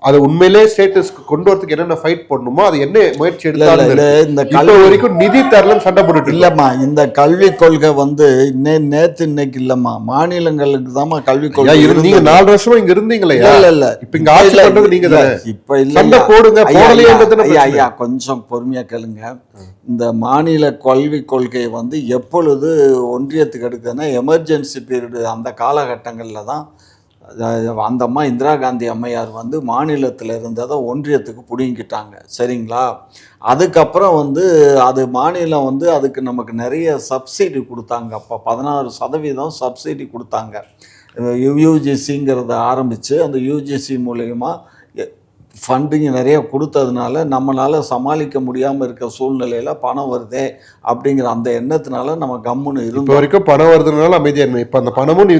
Speaker 1: அதை உண்மையிலே ஸ்டேட்டஸ்க்கு கொண்டு வரதுக்கு என்னென்ன ஃபைட் பண்ணணுமோ அது என்ன முயற்சி எடுத்தாலும்
Speaker 3: இந்த கல்வி
Speaker 1: வரைக்கும் நிதி தரலன்னு சண்டை போட்டுட்டு
Speaker 3: இல்லம்மா. இந்த கல்விக் கொள்கை வந்து நேத்து இன்னைக்கு இல்லம்மா, மாநிலங்களுக்கு தான் கல்விக் கொள்கை.
Speaker 1: நீங்க 4 வருஷமா இங்க இருந்தீங்களா?
Speaker 3: இல்ல
Speaker 1: இப்ப இங்க ஆட்சி பண்றது நீங்க தானே.
Speaker 3: இப்ப இல்ல,
Speaker 1: சண்டை போடுங்க, போடலையேன்றதுன்னு
Speaker 3: ஐயா கொஞ்சம் பொறுமையா கேளுங்க. இந்த மாநில கல்விக் கொள்கையை வந்து எப்பொழுது ஒன்றியத்துக்கு எடுக்குதுன்னா எமர்ஜென்சி பீரியடு அந்த காலகட்டங்கள்ல தான் அந்த அம்மா இந்திரா காந்தி அம்மையார் வந்து மாநிலத்தில் இருந்ததை ஒன்றியத்துக்கு பிடுங்கிட்டாங்க. சரிங்களா? அதுக்கப்புறம் வந்து அது மாநிலம் வந்து அதுக்கு நமக்கு நிறைய சப்சிடி கொடுத்தாங்க. அப்போ 16% சப்சிடி கொடுத்தாங்க. யூஜிசிங்கிறத ஆரம்பித்து அந்த யூஜிசி மூலயமா ஃபண்டிங் நிறைய கொடுத்ததுனால நம்மளால் சமாளிக்க முடியாமல் இருக்க சூழ்நிலையில் பணம் வருதே அப்படிங்கிற அந்த எண்ணத்தினால நம்ம கம்முன்னு
Speaker 1: இப்போ வரைக்கும் பணம் வருதுனால அமைதியாக இருந்தோம். இப்போ அந்த பணமும்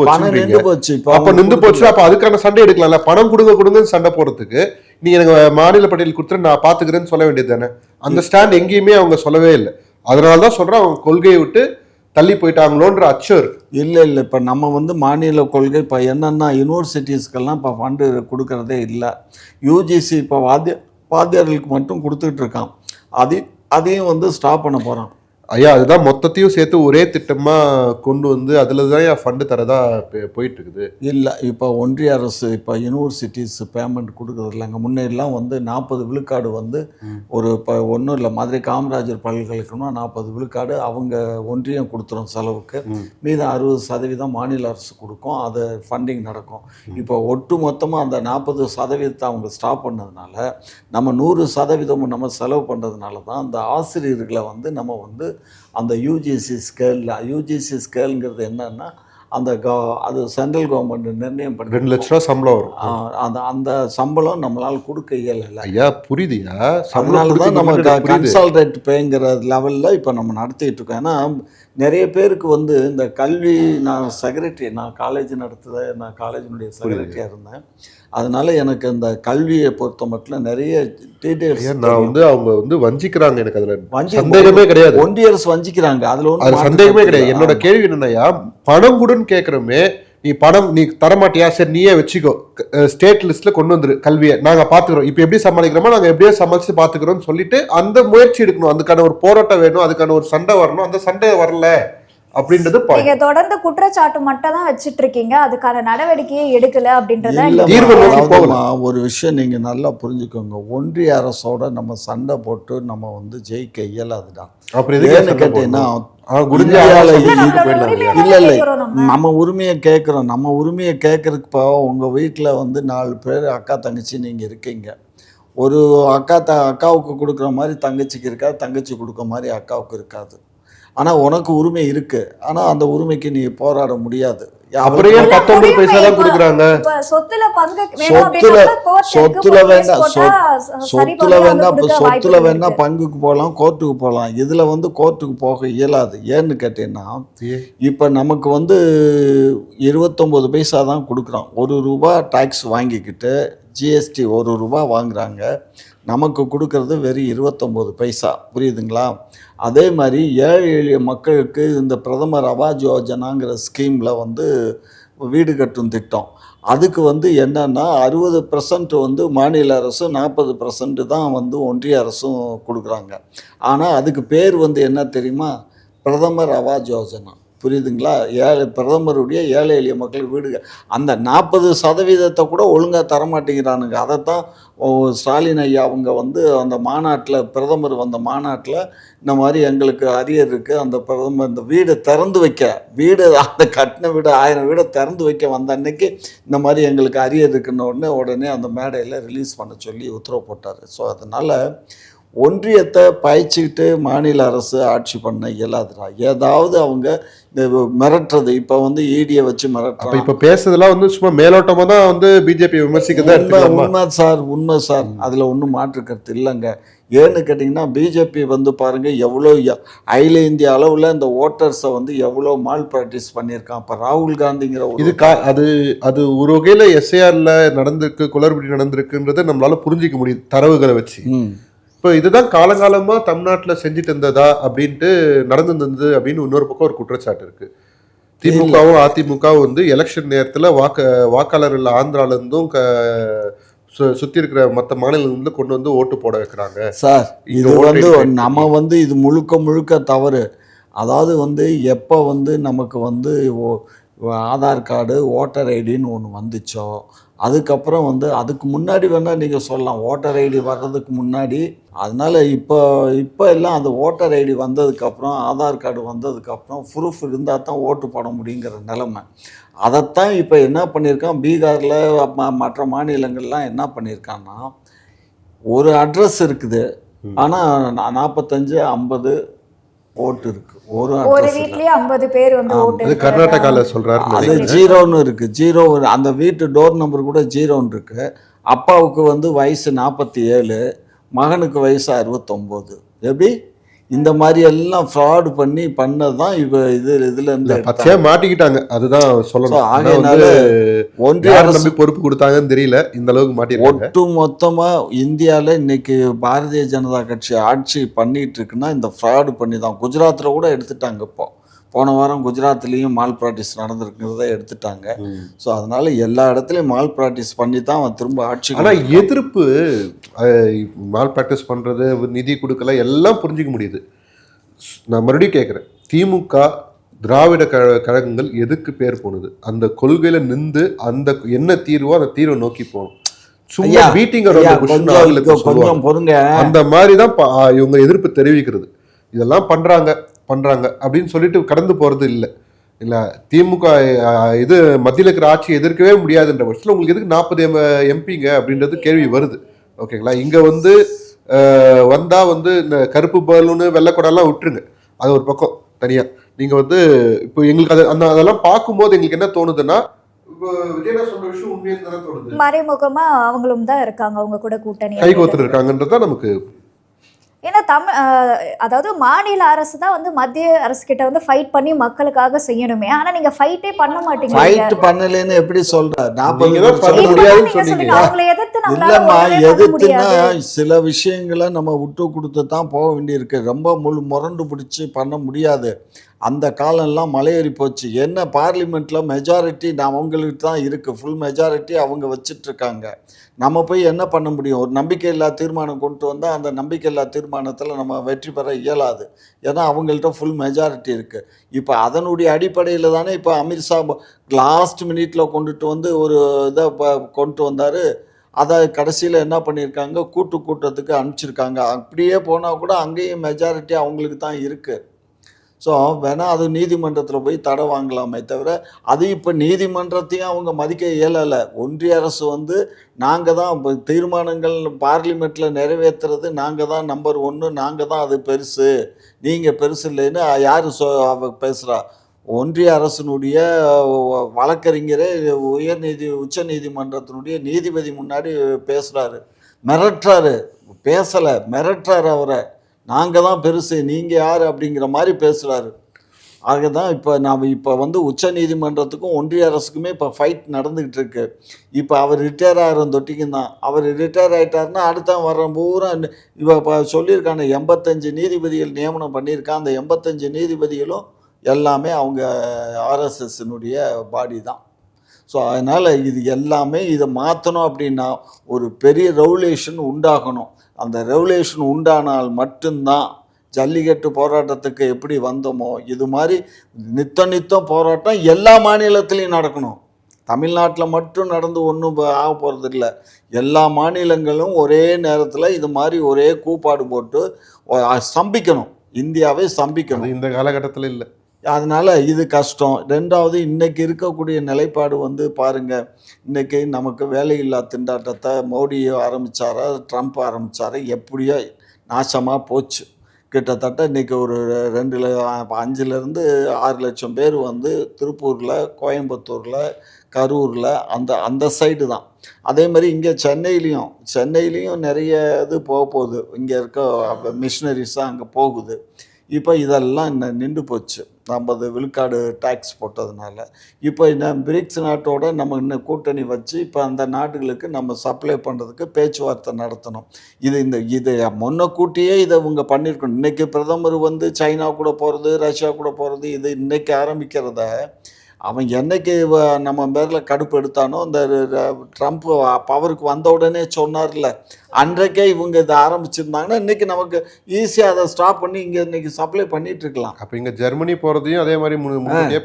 Speaker 3: பணம் நின்று போச்சு.
Speaker 1: அப்போ நின்று போச்சு. அப்போ அதுக்கான சண்டை எடுக்கலாம்ல. பணம் கொடுங்கன்னு சண்டை போடுறதுக்கு நீங்க எனக்கு மாநில பட்டியல் கொடுத்துட்டு நான் பார்த்துக்கிறேன்னு சொல்ல வேண்டியது தானே. அந்த ஸ்டாண்ட் எங்கேயுமே அவங்க சொல்லவே இல்லை. அதனால தான் சொல்கிறேன், அவங்க கொள்கையை விட்டு தள்ளி போயிட்டாங்களோன்ற அச்சம்
Speaker 3: இல்லை. இப்போ நம்ம வந்து மாநில கொள்கை இப்போ என்னென்னா யூனிவர்சிட்டிஸ்க்கெல்லாம் இப்போ ஃபண்டு கொடுக்கறதே இல்லை. யூஜிசி இப்போ வாத்தியார்களுக்கு மட்டும் கொடுத்துட்டு இருக்கான். அதையும் வந்து ஸ்டாப் பண்ண போகிறான்.
Speaker 1: ஐயா, அதுதான் மொத்தத்தையும் சேர்த்து ஒரே திட்டமா கொண்டு வந்து அதுல தான் ஃபண்டு தரதா போயிட்டு இருக்குது.
Speaker 3: இல்லை, இப்போ ஒன்றிய அரசு இப்போ யூனிவர்சிட்டிஸ் பேமெண்ட் கொடுக்குறது இல்லைங்க. முன்னேறிலாம் வந்து 40 விழுக்காடு வந்து ஒரு இப்போ ஒன்றும் இல்லை, மதுரை காமராஜர் பல்கலைக்கழகம்னா 40 விழுக்காடு அவங்க ஒன்றியம் கொடுத்துரும் செலவுக்கு, மீது 60% மாநில அரசு கொடுக்கும். அது ஃபண்டிங் நடக்கும். இப்போ ஒட்டு மொத்தமாக அந்த 40% அவங்க ஸ்டாப் பண்ணதுனால நம்ம 100% நம்ம செலவு பண்ணுறதுனால தான் அந்த ஆசிரியர்களை வந்து நம்ம வந்து அந்த யூஜிசி ஸ்கேலுங்கிறது என்னன்னா அந்த அது சென்ட்ரல் கவர்மெண்ட் நிர்ணயம் பண்ணி
Speaker 1: 2 லட்ச ரூபா சம்பளம் வரும்.
Speaker 3: அந்த சம்பளம் நம்மளால் கொடுக்க இயலலை.
Speaker 1: ஐயா புரியுதுயா,
Speaker 3: அதனால தான் நம்ம கன்சால்டேட் பேங்கிற லெவலில் இப்போ நம்ம நடத்திட்டு இருக்கோம். ஏன்னா நிறைய பேருக்கு வந்து இந்த கல்வி, நான் செக்ரட்டரி, நான் காலேஜினுடைய செக்ரட்டரியாக இருந்தேன். அதனால எனக்கு இந்த கல்வியை பொறுத்த மட்டும் நிறைய டீட்டெயில்ஸ்
Speaker 1: நான் வந்து அவங்க வந்து வஞ்சிக்கிறாங்க. எனக்கு அதுல சந்தேகமே கிடையாது.
Speaker 3: ஒன்றிய அரசு வஞ்சிக்கிறாங்க, அதுல
Speaker 1: சந்தேகமே கிடையாது. என்னோட கேள்வி என்னன்னா, பணம் கொடுன்னு கேட்குறோமே, நீ பணம் நீ தரமாட்டியா, சரி நீயே வச்சுக்கோ, ஸ்டேட் லிஸ்ட்ல கொண்டு வந்துரு, கல்வியை நாங்க பாத்துக்கிறோம், இப்ப எப்படி சமாளிக்கிறோமோ நாங்க எப்படியோ சமாளிச்சு பாத்துக்கிறோம்னு சொல்லிட்டு அந்த முயற்சி எடுக்கணும். அதுக்கான ஒரு போராட்டம் வேணும், அதுக்கான ஒரு சண்டை வரணும். அந்த சண்டை வரல அப்படின்றது
Speaker 2: நீங்க தொடர்ந்து குற்றச்சாட்டு மட்டும் தான் வச்சிட்டு இருக்கீங்க, அதுக்கான நடவடிக்கையை எடுக்கல அப்படின்றத.
Speaker 3: ஒரு விஷயம் நீங்க நல்லா புரிஞ்சுக்கோங்க, ஒன்றிய அரசோட நம்ம சண்டை போட்டு நம்ம வந்து ஜெயிக்க இயலாதுதான்.
Speaker 1: அப்படின்னு கேட்டீங்கன்னா
Speaker 3: நம்ம உரிமையை கேட்குறோம். நம்ம உரிமையை கேட்கறதுக்கு இப்போ உங்க வீட்டில் வந்து 4 பேர் அக்கா தங்கச்சி நீங்க இருக்கீங்க. ஒரு அக்காவுக்கு கொடுக்குற மாதிரி தங்கச்சிக்கு இருக்காது, தங்கச்சி கொடுக்குற மாதிரி அக்காவுக்கு இருக்காது. ஆனால் உனக்கு உரிமை இருக்கு, ஆனால் அந்த உரிமைக்கு நீ போராட முடியாது.
Speaker 1: அப்படியே 19 பைசா தான் கொடுக்குறாங்க.
Speaker 3: சொத்துல வேணா பங்குக்கு போகலாம், கோர்ட்டுக்கு போகலாம். இதுல வந்து கோர்ட்டுக்கு போக இயலாது. ஏன்னு கேட்டீங்கன்னா, இப்ப நமக்கு வந்து 29 பைசா தான் கொடுக்குறோம். 1 ரூபா டாக்ஸ் வாங்கிக்கிட்டு ஜிஎஸ்டி 1 ரூபா வாங்குறாங்க. நமக்கு கொடுக்கறது வெறும் 29 பைசா. புரியுதுங்களா? அதே மாதிரி ஏழை எளிய மக்களுக்கு இந்த பிரதமர் ஆவாஸ் யோஜனாங்கிற ஸ்கீமில் வந்து வீடு கட்டும் திட்டம், அதுக்கு வந்து என்னன்னா 60% வந்து மாநில அரசும் 40% தான் வந்து ஒன்றிய அரசும் கொடுக்குறாங்க. ஆனால் அதுக்கு பேர் வந்து என்ன தெரியுமா? பிரதமர் ஆவாஸ் யோஜனா. புரியுதுங்களா? பிரதமருடைய ஏழை எளிய மக்கள் வீடு அந்த 40% கூட ஒழுங்காக தரமாட்டேங்கிறானுங்க. அதைத்தான் ஸ்டாலின் ஐயா அவங்க வந்து அந்த மாநாட்டில், பிரதமர் வந்த மாநாட்டில் இந்த மாதிரி எங்களுக்கு அரியர் இருக்குது, அந்த பிரதமர் இந்த வீடை திறந்து வைக்க, வீடு அந்த கட்டின வீடு 1000 வீடை திறந்து வைக்க வந்த அன்னைக்கு இந்த மாதிரி எங்களுக்கு அரியர் இருக்குன்னு உடனே அந்த மேடையில் ரிலீஸ் பண்ண சொல்லி உத்தரவு போட்டார். ஸோ அதனால் ஒன்றியத்தை பாய்ச்சிக்கிட்டு மாநில அரசு ஆட்சி பண்ண இயலாதுடா. ஏதாவது அவங்க இந்த மிரட்டுறது, இப்போ வந்து ஈடியை வச்சு மிரட்டுறாங்க.
Speaker 1: இப்போ பேசுறதுலாம் வந்து சும்மா மேலோட்டமாக தான் வந்து பிஜேபி விமர்சிக்கிறதா.
Speaker 3: உண்மை சார், அதில் ஒன்றும் மாற்று கருத்து இல்லைங்க. ஏன்னு கேட்டிங்கன்னா பிஜேபி வந்து பாருங்கள் எவ்வளோ அகில இந்திய அளவில் இந்த ஓட்டர்ஸை வந்து எவ்வளோ மால் ப்ராக்டிஸ் பண்ணியிருக்கான். இப்போ ராகுல் காந்திங்கிற
Speaker 1: இது அது ஒரு வகையில் எஸ்ஐஆரில் நடந்திருக்கு, குளறுபடி நடந்திருக்குன்றதை நம்மளால புரிஞ்சிக்க முடியுது தரவுகளை வச்சு. இப்போ இதுதான் காலங்காலமாக தமிழ்நாட்டில் செஞ்சுட்டு இருந்ததா அப்படின்ட்டு நடந்துருந்தது அப்படின்னு இன்னொரு பக்கம் ஒரு குற்றச்சாட்டு இருக்கு. திமுகவும் அதிமுகவும் வந்து எலெக்ஷன் நேரத்தில் வாக்காளர்கள் ஆந்திராலேருந்தும் சுற்றி இருக்கிற மற்ற மாநிலங்கள்ல கொண்டு வந்து ஓட்டு போட வைக்கிறாங்க
Speaker 3: சார். இது வந்து நம்ம வந்து இது முழுக்க தவறு. அதாவது வந்து எப்போ வந்து நமக்கு வந்து ஆதார் கார்டு, ஓட்டர் ஐடின்னு ஒன்று வந்துச்சோ, அதுக்கப்புறம் வந்து அதுக்கு முன்னாடி வேணால் நீங்கள் சொல்லலாம், ஓட்டர் ஐடி வர்றதுக்கு முன்னாடி. அதனால் இப்போ எல்லாம் அந்த ஓட்டர் ஐடி வந்ததுக்கப்புறம், ஆதார் கார்டு வந்ததுக்கப்புறம் ப்ரூஃப் இருந்தால் தான் ஓட்டு போட முடியுங்கிற நிலைமை. அதைத்தான் இப்போ என்ன பண்ணியிருக்கான் பீகாரில் மற்ற மாநிலங்கள்லாம் என்ன பண்ணியிருக்கான்னா, ஒரு அட்ரஸ் இருக்குது, ஆனால் 45 50 ஓட்டு இருக்கு.
Speaker 2: ஒரு வீட்லயே 50 பேர் வந்து ஓட்டு.
Speaker 1: கர்நாடகால சொல்றாரு.
Speaker 3: அது 0ன்னு இருக்கு. 0 அந்த வீட்டு டோர் நம்பர் கூட 0ன்னு இருக்கு. அப்பாவுக்கு வந்து வயசு 47, மகனுக்கு வயசு 69. எப்படி இந்த மாதிரி எல்லாம் ஃப்ராட் பண்ணது தான் இதுல இருந்து
Speaker 1: பச்சையா மாட்டிக்கிட்டாங்க. அதுதான் சொல்லணும்.
Speaker 3: ஆகையினால
Speaker 1: ஒன்றிய அரசு பொறுப்பு கொடுத்தாங்கன்னு தெரியல, இந்த அளவுக்கு மாட்டிருக்காங்க.
Speaker 3: ஒட்டு மொத்தமா இந்தியாவில் இன்னைக்கு பாரதிய ஜனதா கட்சி ஆட்சி பண்ணிட்டு இருக்குன்னா இந்த ஃப்ராடு பண்ணி தான். குஜராத்தில் கூட எடுத்துட்டாங்க. போன வாரம் குஜராத்லேயும் மால் ப்ராக்டிஸ் நடந்திருக்கிறத எடுத்துட்டாங்க. ஸோ அதனால எல்லா இடத்துலையும் மால் ப்ராக்டிஸ் பண்ணி தான் அவன் திரும்ப ஆட்சி.
Speaker 1: ஆனால் எதிர்ப்பு மால் ப்ராக்டிஸ் பண்ணுறது, நிதி கொடுக்கல, எல்லாம் புரிஞ்சிக்க முடியுது. நான் மறுபடியும் கேட்குறேன், திமுக திராவிட கழகங்கள் எதுக்கு பேர் போனது? அந்த கொள்கையில நின்று அந்த என்ன தீர்வோ அந்த தீர்வை நோக்கி போகணும். சும்மா பீட்டிங்
Speaker 3: பொறுங்க,
Speaker 1: அந்த மாதிரி தான் இவங்க எதிர்ப்பு தெரிவிக்கிறது. இதெல்லாம் பண்றாங்க அப்படின்னு சொல்லிட்டு கடந்து போறது இல்லை. திமுக இது மத்தியில் இருக்கிற ஆட்சியை எதிர்க்கவே முடியாதுன்ற பட்சத்தில் உங்களுக்கு எதுக்கு 40 எம்பிங்க அப்படின்றது கேள்வி வருது. ஓகேங்களா? இங்க வந்து வந்தா வந்து இந்த கருப்பு பலூனு வெள்ளைக்கூடெல்லாம் விட்டுருங்க, அது ஒரு பக்கம் தனியா. நீங்க வந்து இப்போ எங்களுக்கு அதெல்லாம் பார்க்கும்போது எங்களுக்கு என்ன தோணுதுன்னா,
Speaker 2: மறைமுகமா அவங்களும் தான் இருக்காங்க, அவங்க கூட கூட்டணி
Speaker 1: கை கோத்துட்டு இருக்காங்கன்றதான் நமக்கு.
Speaker 2: ஏன்னா அதாவது மாநில அரசு தான் வந்து மத்திய அரசு கிட்ட வந்து ஃபைட் பண்ணி மக்களுக்காக செய்யணுமே. ஆனா நீங்க ஃபைட்டே பண்ண மாட்டீங்க.
Speaker 3: ஃபைட் பண்ணலன்னு எப்படி சொல்ற?
Speaker 1: 40
Speaker 3: எதிர்த்துனா சில விஷயங்களை நம்ம விட்டு கொடுத்து தான் போக வேண்டியிருக்கு. ரொம்ப முரண்டு பிடிச்சி பண்ண முடியாது. அந்த காலம்லாம் மலையேறி போச்சு. என்ன பார்லிமெண்ட்டில் மெஜாரிட்டி அவங்களுக்கு தான் இருக்குது, ஃபுல் மெஜாரிட்டி அவங்க வச்சிட்ருக்காங்க. நம்ம போய் என்ன பண்ண முடியும்? ஒரு நம்பிக்கையில்லா தீர்மானம் கொண்டு வந்தால் அந்த நம்பிக்கையில்லா தீர்மானத்தில் நம்ம வெற்றி பெற இயலாது. ஏன்னா அவங்கள்ட்ட ஃபுல் மெஜாரிட்டி இருக்குது. இப்போ அதனுடைய அடிப்படையில் தானே இப்போ அமித்ஷா லாஸ்ட் மினிட்ல கொண்டுட்டு வந்து ஒரு இதை கொண்டு வந்தார். அதை கடைசியில் என்ன பண்ணியிருக்காங்க, கூட்டத்துக்கு அனுப்பிச்சிருக்காங்க. அப்படியே போனால் கூட அங்கேயும் மெஜாரிட்டி அவங்களுக்கு தான் இருக்குது. ஸோ வேணால் அது நீதிமன்றத்தில் போய் தடை வாங்கலாமே தவிர, அது இப்போ நீதிமன்றத்தையும் அவங்க மதிக்க இயலலை. ஒன்றிய அரசு வந்து நாங்கள் தான் இப்போ தீர்மானங்கள் பார்லிமெண்ட்டில் நிறைவேற்றுறது, நாங்கள் தான் நம்பர் 1, நாங்கள் தான் அது பெருசு, நீங்கள் பெருசு இல்லைன்னு யார் பேசுகிறா? ஒன்றிய அரசினுடைய வழக்கறிஞரே உச்ச நீதிமன்றத்தினுடைய நீதிபதி முன்னாடி பேசுகிறாரு, மிரட்டுறாரு. பேசலை, மிரட்டுறாரு அவரை. நாங்கள் தான் பெருசு, நீங்கள் யார் அப்படிங்கிற மாதிரி பேசுகிறாரு. ஆக தான் இப்போ வந்து உச்ச நீதிமன்றத்துக்கும் ஒன்றிய அரசுக்குமே இப்போ ஃபைட் நடந்துக்கிட்டு இருக்கு. இப்போ அவர் ரிட்டையர் ஆகிற தொட்டிக்கும் தான். அவர் ரிட்டையர் ஆகிட்டாருன்னா அடுத்த வர பூரா இப்போ சொல்லியிருக்காங்க 85 நீதிபதிகள் நியமனம் பண்ணியிருக்கான். அந்த 85 நீதிபதிகளும் எல்லாமே அவங்க ஆர்எஸ்எஸ்னுடைய பாடி தான். ஸோ அதனால் இது எல்லாமே இதை மாற்றணும் அப்படின்னா ஒரு பெரிய ரெவல்யூஷன் உண்டாகணும். அந்த ரெவல்யூஷன் உண்டானால் மட்டும்தான் ஜல்லிக்கட்டு போராட்டத்துக்கு எப்படி வந்தோமோ இது மாதிரி நித்தம் போராட்டம் எல்லா மாநிலத்திலையும் நடக்கணும். தமிழ்நாட்டில் மட்டும் நடந்து ஒன்றும் ஆக போகிறது இல்லை. எல்லா மாநிலங்களும் ஒரே நேரத்தில் இது மாதிரி ஒரே கூப்பாடு போட்டு ஸ்தம்பிக்கணும், இந்தியாவை ஸ்தம்பிக்கணும்.
Speaker 1: இந்த காலகட்டத்தில் இல்லை.
Speaker 3: அதனால் இது கஷ்டம். ரெண்டாவது, இன்றைக்கி இருக்கக்கூடிய நிலைப்பாடு வந்து பாருங்கள், இன்றைக்கி நமக்கு வேலையில்லா திண்டாட்டத்தை மோடி ஆரம்பித்தாரா ட்ரம்ப் ஆரம்பித்தாரா எப்படியோ நாசமாக போச்சு. கிட்டத்தட்ட இன்றைக்கி ஒரு 5 to 6 லட்சம் பேர் வந்து திருப்பூரில், கோயம்புத்தூரில், கரூரில் அந்த சைடு தான். அதே மாதிரி இங்கே சென்னையிலையும் நிறைய இது போகுது. இங்கே இருக்க மிஷினரிஸ் தான் அங்கே போகுது. இப்போ இதெல்லாம் நின்று போச்சு 50 விழுக்காடு டேக்ஸ் போட்டதுனால. இப்போ இந்த பிரிக்ஸ் நாட்டோட நம்ம இன்னும் கூட்டணி வச்சு இப்போ அந்த நாடுகளுக்கு நம்ம சப்ளை பண்ணுறதுக்கு பேச்சுவார்த்தை நடத்தணும். இது முன்னக்கூட்டியே இதை இவங்க பண்ணியிருக்கணும். இன்றைக்கி பிரதமர் வந்து சைனா கூட போகிறது, ரஷ்யா கூட போகிறது, இது இன்றைக்கி ஆரம்பிக்கிறத அவன் என்னைக்கு நம்ம பேரில் கடுப்பு எடுத்தானோ, இந்த ட்ரம்ப் பவருக்கு வந்த உடனே சொன்னார்ல, அன்றைக்கே இவங்க இதை ஆரம்பிச்சிருந்தாங்கன்னா இன்றைக்கி நமக்கு ஈஸியாக அதை ஸ்டாப் பண்ணி இங்கே இன்றைக்கி சப்ளை பண்ணிட்டு இருக்கலாம்.
Speaker 1: அப்போ இங்கே ஜெர்மனி போகிறதையும் அதே மாதிரி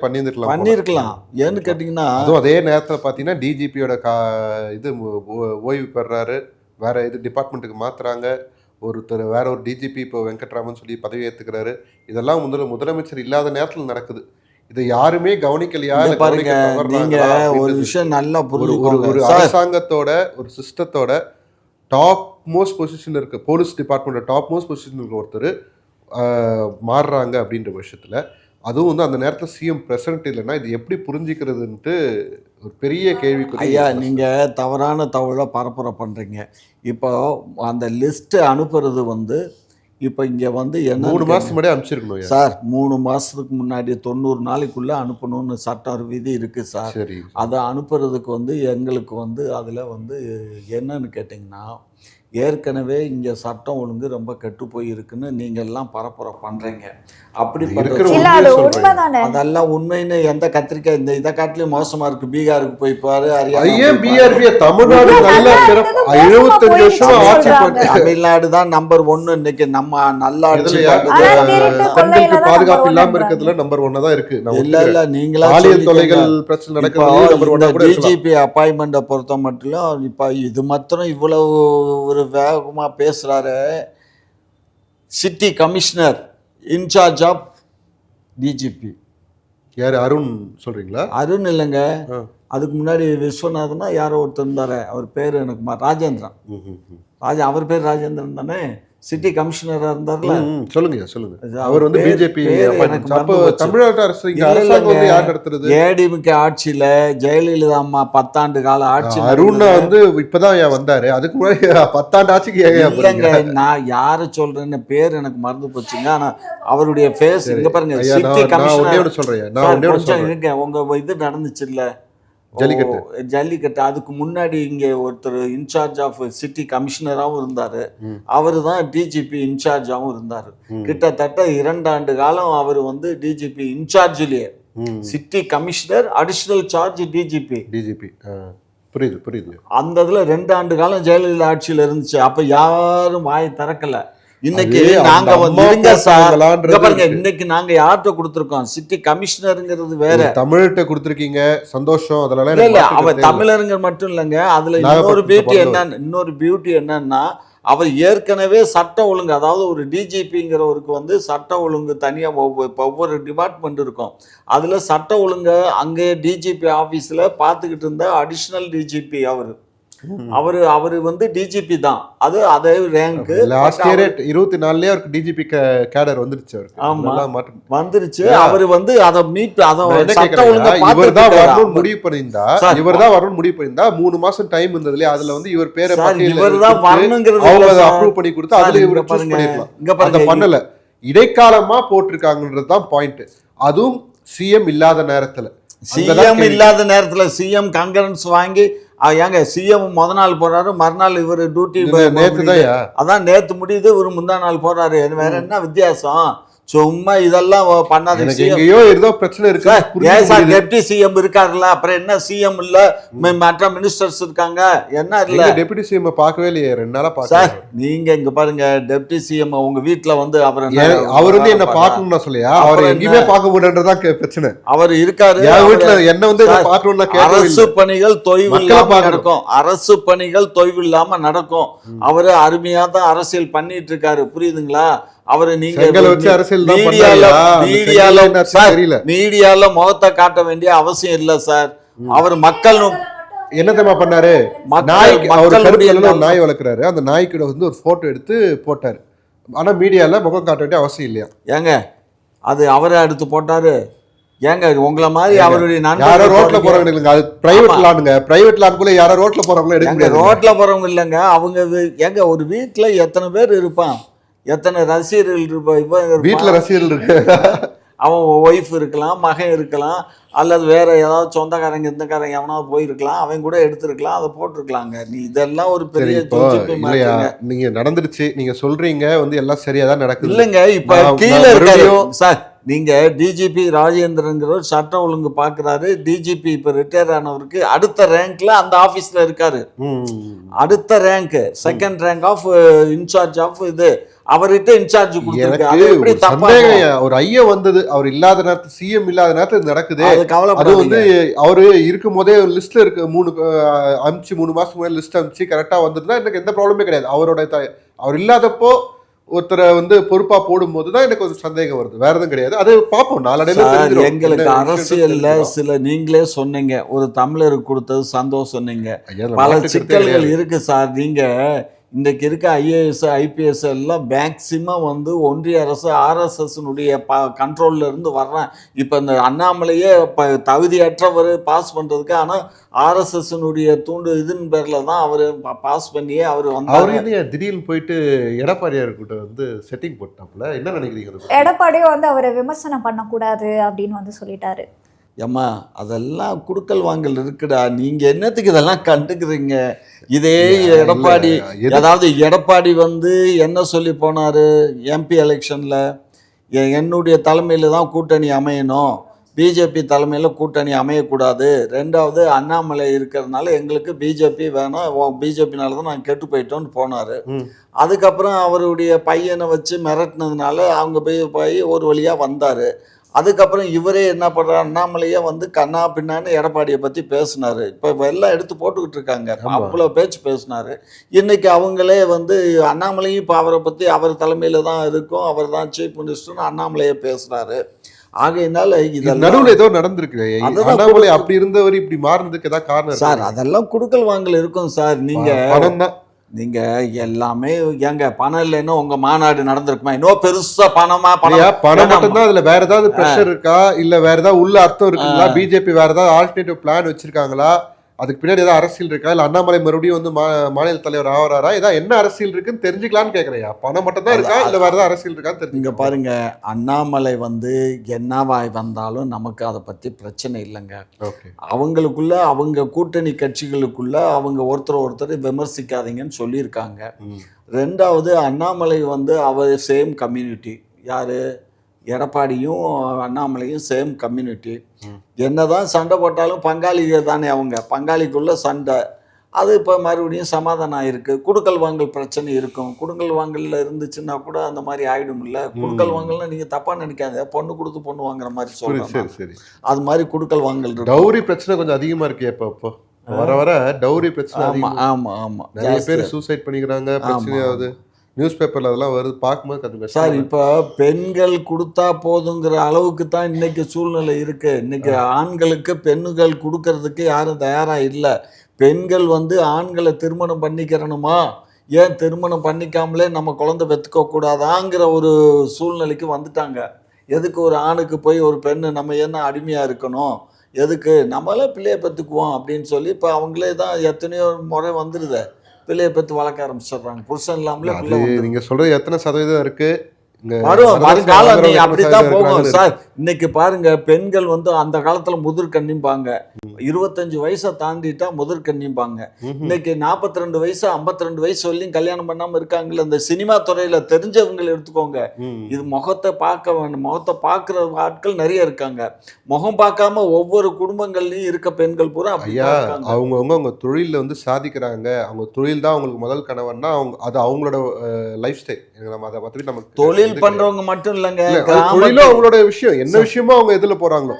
Speaker 3: பண்ணியிருக்கலாம். ஏன்னு கேட்டிங்கன்னா
Speaker 1: அதுவும் அதே நேரத்தில் பார்த்தீங்கன்னா டிஜிபியோட ஓய்வு பெறாரு, வேறு டிபார்ட்மெண்ட்டுக்கு மாற்றுறாங்க. ஒருத்தர் வேற ஒரு டிஜிபி இப்போ வெங்கட்ராமன் சொல்லி பதவி ஏற்றுக்கிறாரு. இதெல்லாம் முதலமைச்சர் இல்லாத நேரத்தில் நடக்குது. இதை யாருமே கவனிக்கலையா?
Speaker 3: பாருங்க, நீங்க ஒரு விஷயம் நல்லா புரிஞ்சுக்கோங்க.
Speaker 1: ஒரு அரசாங்கத்தோட ஒரு சிஸ்டத்தோட டாப் மோஸ்ட் பொசிஷன் இருக்கு, police department top most position இருக்க ஒருத்தர் மாறுறாங்க அப்படின்ற விஷயத்துல, அதுவும் வந்து அந்த நேரத்தில் சிஎம் பிரசன்ட் இல்லைன்னா இது எப்படி புரிஞ்சிக்கிறதுன்ட்டு ஒரு பெரிய கேள்விக்குறி.
Speaker 3: ஐயா, நீங்கள் தவறான தகவலை பரப்புரை பண்ணுறீங்க. இப்போ அந்த லிஸ்ட்டு அனுப்புறது வந்து இப்போ இங்கே வந்து என்ன
Speaker 1: 3 மாதத்துக்கு முன்னாடி அனுப்பிச்சிருக்கணும்
Speaker 3: சார். 3 மாதத்துக்கு முன்னாடி 90 நாளைக்குள்ளே அனுப்பணும்னு சட்டம் விதி இருக்குது சார். அதை அனுப்புறதுக்கு வந்து எங்களுக்கு வந்து அதில் வந்து என்னன்னு கேட்டிங்கன்னா, ஏற்கனவே இங்கே சட்டம் ஒழுங்கு ரொம்ப கெட்டு போயிருக்குன்னு நீங்கள் எல்லாம் பரப்புரை பண்ணுறீங்க. அப்படி அதெல்லாம் உண்மைன்னு எந்த கத்திரிக்காய் இந்த இதை காட்டிலும் மோசமாக இருக்குது. பீகாருக்கு போய் பாரு, தமிழ்நாடு தான் நம்பர் 1 இன்னைக்கு. நம்ம நல்லா
Speaker 1: பாதுகாப்பு இல்லாம இருக்கிறதுல நம்பர் 1 தான் இருக்கு.
Speaker 3: இல்ல நீங்களா டிஜிபி அப்பாயின்மெண்ட்டை பொறுத்த மட்டும் இப்போ இது மாத்திரம் இவ்வளவு ஒரு வேகமா பேசுறாரு. City commissioner incharge of DGP
Speaker 1: யாரு? அருண் சொல்றீங்களா?
Speaker 3: அருண் இல்லைங்க, அதுக்கு முன்னாடி விஸ்வநாதனா யாரோ ஒருத்தர் இருந்தாரு, அவர் பேர் எனக்கு ராஜேந்திரன். அவர் பேர் ராஜேந்திரன் தானே, சிட்டி கமிஷனரா இருந்தார்ல.
Speaker 1: சொல்லுங்க. அவர் வந்து பிஜேபி தமிழ்நாட்டு அரசு யார் நடத்துறது?
Speaker 3: ஏடிஎம்கே ஆட்சியில ஜெயலலிதா அம்மா 10 ஆண்டு கால ஆட்சி.
Speaker 1: அருண் வந்து இப்பதான் வந்தாரு, அதுக்கு முன்னாடி 10 ஆண்டு ஆட்சிக்கு
Speaker 3: இல்லைங்க. நான் யாரு சொல்றேன்னு பேர் எனக்கு மறந்து போச்சுங்க. ஆனா அவருடைய ஃபேஸ் இங்க பாருங்க. சிட்டி கமிஷனர் சொல்றேன். உங்க இது நடந்துச்சு இல்ல ஜல்லிக்கட்டு, அதுக்கு முன்னாடி இங்கே ஒருத்தர் இன்சார்ஜ் ஆஃப் சிட்டி கமிஷனராகவும் இருந்தார். அவர் தான் டிஜிபி இன்சார்ஜாகவும் இருந்தார். கிட்டத்தட்ட 2 ஆண்டு காலம் அவர் வந்து டிஜிபி இன்சார்ஜ்லேயே, city commissioner additional charge DGP.
Speaker 1: புரியுது.
Speaker 3: அந்த இதில் 2 ஆண்டு காலம் ஜெயலலிதா ஆட்சியில் இருந்துச்சு. அப்போ யாரும் வாயை திறக்கல. இன்னைக்கு நாங்க இன்னைக்கு நாங்க யார்கிட்ட கொடுத்துருக்கோம்? சிட்டி கமிஷனருங்கிறது வேற,
Speaker 1: தமிழ்கிட்ட கொடுத்துருக்கீங்க, சந்தோஷம். அதெல்லாம்
Speaker 3: இல்ல அவன் தமிழருங்க மட்டும் இல்லைங்க. அதுல இன்னொரு பியூட்டி என்னன்னா, அவர் ஏற்கனவே சட்ட ஒழுங்கு, அதாவது ஒரு டிஜிபிங்கிறவருக்கு வந்து சட்ட ஒழுங்கு தனியாக ஒவ்வொரு டிபார்ட்மெண்ட் இருக்கும். அதில் சட்ட ஒழுங்கு அங்கே டிஜிபி ஆஃபீஸில் பார்த்துக்கிட்டு இருந்த அடிஷ்னல் டிஜிபி அவர் வந்து டிஜிபி தான். அதே ரேங்க்.
Speaker 1: லாஸ்ட் இயர் 24லயே அவருக்கு டிஜிபி கேடர் வந்துருச்சு.
Speaker 3: ஆமா வந்துருச்சு. அவர் வந்து அத மீட் சட்ட ஒழுங்கா
Speaker 1: இவர்தான் வரணும் முடிவு பண்ணிருந்தா 3 மாசம் டைம் இருந்ததுல அதுல வந்து இவர் பேரை
Speaker 3: இவர்தான் வரணும்ங்கிறது
Speaker 1: அவங்க அப்ரூவ் பண்ணி கொடுத்து அதுல இவரை சூஸ் பண்ணிரலாம். அத பண்ணல, இடைக்காலமா போட்டிருக்காங்கன்றது தான் பாயிண்ட். அதுவும் சிஎம் இல்லாத நேரத்துல
Speaker 3: சிஎம் கங்கரன்ஸ் வாங்கி ஏங்க சிஎம் முத நாள் போறாரு, மறுநாள் இவர் டியூட்டி
Speaker 1: நேத்து
Speaker 3: அதான் நேத்து முடியுது, இவர் முந்தா நாள் போறாரு. வேற என்ன வித்தியாசம்? சும்மா இதெல்லாம் பண்ணாதீங்க.
Speaker 1: எனக்கு எங்கேயோ ஏதோ பிரச்சனை இருக்கு.
Speaker 3: ஏன் சார் டெப்டி சிஎம் இருக்காருல்ல, அப்புறம் என்ன சிஎம் இல்ல மற்ற மினிஸ்டர்ஸ் இருக்காங்க, என்ன இல்ல?
Speaker 1: டெப்யூட்டி சிஎம் பார்க்கவே இல்லையே, 2 நாளா
Speaker 3: சார்
Speaker 1: பார்க்கல.
Speaker 3: நீங்க இங்க பாருங்க, டெப்டி சிஎம் உங்க வீட்டுல வந்து அவர்
Speaker 1: வந்து என்ன பார்க்கணும்னு நான் சொல்லியா, அவர் எங்கேயுமே பார்க்க முடியன்றதான் பிரச்சனை.
Speaker 3: அவர் இருக்காரு,
Speaker 1: என் வீட்டுல என்ன வந்து பார்க்கணும்னா
Speaker 3: அரசு பணிகள் தொய்வு இல்லாம நடக்கும், அரசு பணிகள் தொய்வு இல்லாம நடக்கும். அவரு அருமையா தான் அரசியல் பண்ணிட்டு இருக்காரு, புரியுதுங்களா? அவரு நீங்க மீடியால முகத்தை காட்ட வேண்டிய அவசியம் இல்ல சார். அவர் மக்கள்
Speaker 1: என்ன தெரியுமா பண்ணாரு, நாய் வளர்க்குறாரு, அந்த நாய்க்கு வந்து ஒரு போட்டோ எடுத்து போட்டாரு. ஆனா மீடியால முகம் காட்ட வேண்டிய அவசியம் இல்லையா?
Speaker 3: ஏங்க அது அவரை எடுத்து போட்டாரு. ஏங்க உங்களை மாதிரி அவருடைய
Speaker 1: யாரோ ரோட்ல போறவங்க, அது பிரைவேட் லாண்டுங்க, பிரைவேட் லாண்டுக்குள்ள யாரோ ரோட்ல போறவங்கள எடுக்க முடியாது.
Speaker 3: ரோட்ல போறவங்க இல்லைங்க அவங்க. ஏங்க ஒரு வீட்டுல எத்தனை பேர் இருப்பான், எத்தனை ரசிகர்கள் இருப்பான்,
Speaker 1: வீட்டுல ரசிகர்கள் இருக்கு,
Speaker 3: அவன் ஒய்ஃப் இருக்கலாம், மகன் இருக்கலாம், அல்லது வேற ஏதாவது சொந்தக்காரங்க இந்தக்காரங்க எவனாவது போயிருக்கலாம், அவன் கூட எடுத்திருக்கலாம், அதை போட்டிருக்கலாங்க. நீ இதெல்லாம் ஒரு பெரிய
Speaker 1: நீங்க நடந்துருச்சு, நீங்க சொல்றீங்க வந்து எல்லாம் சரியாதான் நடக்குது
Speaker 3: இல்லைங்க. இப்ப கீழே இருக்காரு சார், நீங்க டிஜிபி ராஜேந்திரங்கிறவர் சட்டம் ஒழுங்கு பாக்குறாரு. டிஜிபி இப்ப ரிட்டையர் ஆனவருக்கு அடுத்த ரேங்க்ல அந்த ஆபீஸ்ல இருக்காரு. அடுத்த rank second rank of incharge of இது அவர்கிட்ட இன்சார்ஜ் கொடுத்திருக்காரு.
Speaker 1: ஒரு ஐயா வந்தது, அவர் இல்லாத நேரத்துல, சிஎம் இல்லாத நேரத்துல நடக்குது. அது வந்து அவரு இருக்கும் போதே லிஸ்ட்ல இருக்கு, 3 மாசம் லிஸ்ட் அனுப்பிச்சு கரெக்டா வந்ததுன்னா எனக்கு எந்த ப்ராப்ளமே கிடையாது. அவர் இல்லாதப்போ ஒருத்தரை வந்து பொறுப்பா போடும் போதுதான் எனக்கு ஒரு சந்தேகம் வருது, வேற எதுவும் கிடையாது. அது பார்ப்போம் நாளடைவில்.
Speaker 3: எங்களுக்கு அரசியல்ல சில நீங்களே சொன்னீங்க, ஒரு தமிழருக்கு கொடுத்தது சந்தோஷம். நீங்க பல சிக்கல்கள் இருக்கு சார். நீங்க இன்றைக்கு இருக்க ஐஏஎஸ் ஐபிஎஸ் எல்லாம் மேக்சிமம் வந்து ஒன்றிய அரசு ஆர்எஸ்எஸ்னுடைய கண்ட்ரோல்ல இருந்து வர்றேன். இப்போ இந்த அண்ணாமலையே தகுதியற்றவர் பாஸ் பண்ணுறதுக்கு, ஆனால் ஆர்எஸ்எஸ்னுடைய இதுன்னு பேரில் தான் அவர் பாஸ் பண்ணியே அவர் வந்து.
Speaker 1: அவர் திடீர்னு போயிட்டு எடப்பாடியார்கிட்ட வந்து செட்டிங் போட்டாப்புல, என்ன நினைக்கிறீங்க?
Speaker 2: எடப்பாடியும் வந்து அவரை விமர்சனம் பண்ணக்கூடாது அப்படின்னு வந்து சொல்லிட்டாரு.
Speaker 3: ஏம்மா அதெல்லாம் குடுக்கல் வாங்கல் இருக்குடா, நீங்க என்னத்துக்கு இதெல்லாம் கண்டுக்குறீங்க? இதே எடப்பாடி, அதாவது எடப்பாடி வந்து என்ன சொல்லி போனாரு எம்பி எலெக்ஷன்ல, என்னுடைய தலைமையில தான் கூட்டணி அமையணும், பிஜேபி தலைமையில் கூட்டணி அமையக்கூடாது, 2வது அண்ணாமலை இருக்கிறதுனால எங்களுக்கு பிஜேபி வேணாம், பிஜேபினால தான் நாங்கள் கெட்டு போயிட்டோம்னு போனார். அதுக்கப்புறம் அவருடைய பையனை வச்சு மிரட்டினதுனால அவங்க போய் ஒரு வழியாக வந்தார். அதுக்கப்புறம் இவரே என்ன பண்ணுறாரு, அண்ணாமலையே வந்து கண்ணா பின்னான்னு எடப்பாடியை பற்றி பேசினார். இப்போ எல்லாம் எடுத்து போட்டுக்கிட்டு இருக்காங்க, அவ்வளோ பேச்சு பேசினார். இன்னைக்கு அவங்களே வந்து அண்ணாமலையும் இப்போ அவரை பற்றி அவர் தலைமையில் தான் இருக்கும், அவர் தான் சீஃப் மினிஸ்டர்னு அண்ணாமலையே பேசுகிறாரு. ஆகையினால இதெல்லாம்
Speaker 1: நடுவில் ஏதோ நடந்திருக்கு. அண்ணாமலை அப்படி இருந்தவர் இப்படி மாறினதுக்கு ஏதாவது காரணம்
Speaker 3: சார்? அதெல்லாம் குடுக்கல் வாங்கல் இருக்கும் சார். நீங்க எல்லாமே ஏங்க பணம் இல்லைன்னா உங்க மாநாடு நடந்திருக்குமா? இன்னும் பெருசா பணம்
Speaker 1: மட்டும்தான். அதுல வேற ஏதாவது பிரஷர் இருக்கா, இல்ல வேற ஏதாவது உள்ள அர்த்தம் இருக்குங்களா? பிஜேபி வேற ஏதாவது ஆல்டர்னேட்டிவ் பிளான் வச்சிருக்காங்களா? அதுக்கு பின்னாடி ஏதாவது அரசியல் இருக்கா, இல்ல அண்ணாமலை மறுபடியும் வந்து மாநில தலைவர் ஆவறாரா? ஏதாவது என்ன அரசியல் இருக்குன்னு தெரிஞ்சுக்கலான்னு கேக்குறையா? பணம் மட்டும் தான் இருக்கா, இல்ல வேற ஏதாவது அரசியல் இருக்கான்னு தெரிஞ்சுங்க.
Speaker 3: பாருங்க, அண்ணாமலை வந்து என்னவாய் வந்தாலும் நமக்கு அதை பத்தி பிரச்சனை இல்லைங்க. அவங்களுக்குள்ள, அவங்க கூட்டணி கட்சிகளுக்குள்ள அவங்க ஒருத்தர் விமர்சிக்காதீங்கன்னு சொல்லியிருக்காங்க. 2வது அண்ணாமலை வந்து அவர் சேம் கம்யூனிட்டி, யாரு எடப்பாடியும் அண்ணாமலையும் சேம் கம்யூனிட்டி. என்னதான் சண்டை போட்டாலும் பங்காளிகள் தானே, அவங்க பங்காளிக்குள்ள சண்டை. அது இப்போ மறுபடியும் சமாதானம் ஆயிருக்கு. குடுக்கல் வாங்கல் பிரச்சனை இருக்கும், குடுக்கல் வாங்கல்ல இருந்துச்சுன்னா கூட அந்த மாதிரி ஆயிடும். இல்லை குடுக்கல் வாங்கல்னா நீங்க தப்பா நினைக்காத, பொண்ணு கொடுத்து பொண்ணு வாங்குற மாதிரி சொல்றேன். அது மாதிரி குடுக்கல் வாங்கல் இருக்கு.
Speaker 1: டவுரி பிரச்சனை கொஞ்சம் அதிகமா இருக்கு இப்போ வர வர. டவுரி பிரச்சனை.
Speaker 3: ஆமா ஆமா ஆமா,
Speaker 1: நிறைய பேர் சூசைட் பண்ணிக்கிறாங்க, பிரச்சனையாவது. நியூஸ் பேப்பர்ல அதெல்லாம் வருது, பார்க்கும்போது
Speaker 3: சார் இப்போ பெண்கள் கொடுத்தா போதுங்கிற அளவுக்கு தான் இன்னைக்கு சூழ்நிலை இருக்கு. இன்னைக்கு ஆண்களுக்கு பெண்கள் கொடுக்கறதுக்கு யாரும் தயாரா இல்லை. பெண்கள் வந்து ஆண்களை திருமணம் பண்ணிக்கிறணுமா, ஏன் திருமணம் பண்ணிக்காமலே நம்ம குழந்தை பெற்றுக்க கூடாதாங்கிற ஒரு சூழ்நிலைக்கு வந்துட்டாங்க. எதுக்கு ஒரு ஆணுக்கு போய் ஒரு பெண்ணு நம்ம என்ன அடிமையா இருக்கணும், எதுக்கு நம்மளே பிள்ளையை பெற்றுக்குவோம் அப்படின்னு சொல்லி இப்போ அவங்களே தான் எத்தனையோ முறை வந்துடுது, பிள்ளையை பெற்று வளர்க்க ஆரம்பிச்சிடுறாங்க. புருஷன் இல்லாமலே பிள்ளை.
Speaker 1: நீங்க சொல்றது எத்தனை சதவீதம் இருக்கு,
Speaker 3: வரும் வருங்காலம் நீ
Speaker 1: வரதட்சணை
Speaker 3: அப்படித்தான் போகும்
Speaker 1: இருக்கிறாங்கன்னு
Speaker 3: சார். இன்னைக்கு பாருங்க, பெண்கள் வந்து அந்த காலத்துல முதிர்கன்னிம்பாங்க, 25 வயசை தாண்டிட்டா முதிர்கன்னிம்பாங்க. இன்னைக்கு 42 வயசு 52 வயசு வரையும் கல்யாணம் பண்ணாம இருக்காங்கல்ல. இந்த சினிமா துறையில தெரிஞ்சவங்க எடுத்துக்கோங்க. இது முகத்தை பார்க்க வேண்டும், முகத்தை பார்க்குற ஆட்கள் நிறைய இருக்காங்க. முகம் பார்க்காம ஒவ்வொரு குடும்பங்கள்லயும் இருக்க பெண்கள் பூரா
Speaker 1: ஐயா, அவங்கவுங்க அவங்க தொழிலில் வந்து சாதிக்கிறாங்க. அவங்க தொழில் தான் அவங்களுக்கு முதல் கனவுன்னா அது அவங்களோட லைஃப் ஸ்டைல். நம்ம அதை பற்றி நம்ம
Speaker 3: தொழில் பண்றவங்க மட்டும் இல்லைங்க,
Speaker 1: தொழிலும் அவங்களோட விஷயம். என்ன விஷயமோ அவங்க எதுல போறாங்களோ.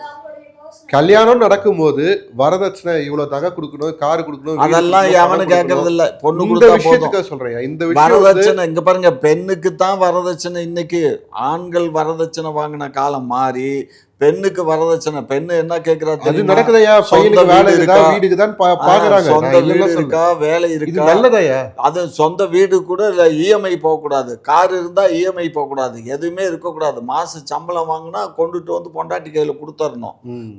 Speaker 1: கல்யாணம் நடக்கும்போது வரதட்சணை இவ்வளவு தகை கொடுக்கணும், கார் கொடுக்கணும்,
Speaker 3: அதெல்லாம் எவனு கேட்கறது இல்ல. பொண்ணு
Speaker 1: இந்த
Speaker 3: கொடுத்தா
Speaker 1: விஷயத்துக்காக சொல்றேன். இந்த
Speaker 3: வரதட்சணை இங்க பாருங்க, பெண்ணுக்கு தான் வரதட்சணை. இன்னைக்கு ஆண்கள் வரதட்சணை வாங்கின காலம் மாறி பெண்ணுக்கு வரதட்சணை. பெண்ணு என்ன கேக்குறா
Speaker 1: அது நடக்குதையா? பையனுக்கு வேலை இருக்கா, வீடுக்கு தான் பாக்குறாங்க.
Speaker 3: சொந்த வீடு இருக்கா, வேலை இருக்கா,
Speaker 1: நல்லதையா?
Speaker 3: அது சொந்த வீடு கூட இல்ல, இஎம்ஐ போக கூடாது. கார் இருந்தா இஎம்ஐ போக கூடாது, எதுவுமே இருக்கக்கூடாது. மாச சம்பளம் வாங்கினா கொண்டுட்டு வந்து பொண்டாட்டி கையில கொடுத்துடணும்,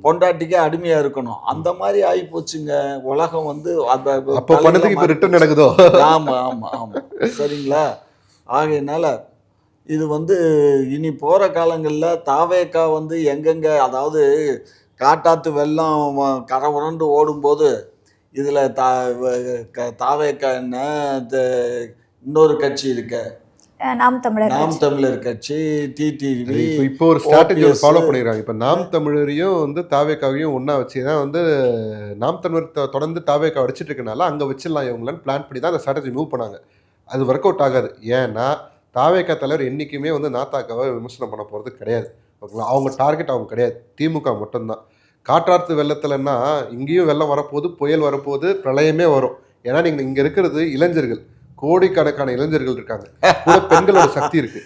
Speaker 3: பொண்டாட்டிக்கே அடிமையா இருக்கணும். அந்த மாதிரி ஆகி போச்சுங்க உலகம் வந்து.
Speaker 1: அப்ப பண்ணதுக்கு இப்ப ரிட்டர்ன் நடக்குதோ?
Speaker 3: ஆமா ஆமா ஆமா, சரிங்களா? ஆகையினால இது வந்து இனி போகிற காலங்களில் தாவேக்கா வந்து எங்கெங்க, அதாவது காட்டாத்து வெள்ளம் கரை உரண்டு ஓடும்போது இதில் தாவேக்கா என்ன, இன்னொரு கட்சி இருக்க
Speaker 2: நாம்
Speaker 3: தமிழர் கட்சி, டிடிவி,
Speaker 1: இப்போ ஒரு ஸ்ட்ராட்டஜி ஃபாலோ பண்ணிடுறாங்க. இப்போ நாம் தமிழரையும் வந்து தாவேக்காவையும் ஒன்றா வச்சு தான் வந்து நாம் தமிழர் தொடர்ந்து தாவேக்கா அடிச்சிட்டு இருக்கனால அங்கே வச்சிடலாம் இவங்களான்னு பிளான் பண்ணி தான் அந்த ஸ்ட்ராட்டஜி மூவ் பண்ணாங்க. அது ஒர்க் அவுட் ஆகாது. ஏன்னா தாவேக்கா தலைவர் என்றைக்குமே வந்து நாத்தாக்காவை விமர்சனம் பண்ண போகிறது கிடையாது. ஓகேங்களா? அவங்க டார்கெட் அவங்க கிடையாது, திமுக மட்டும்தான். காற்றாற்று வெள்ளத்துலன்னா இங்கேயும் வெள்ளம் வரப்போகுது, புயல் வரப்போகுது, பிரளயமே வரும். ஏன்னா நீங்கள் இங்கே இருக்கிறது இளைஞர்கள், கோடிக்கணக்கான இளைஞர்கள் இருக்காங்க, கூட பெண்களோட சக்தி இருக்கு.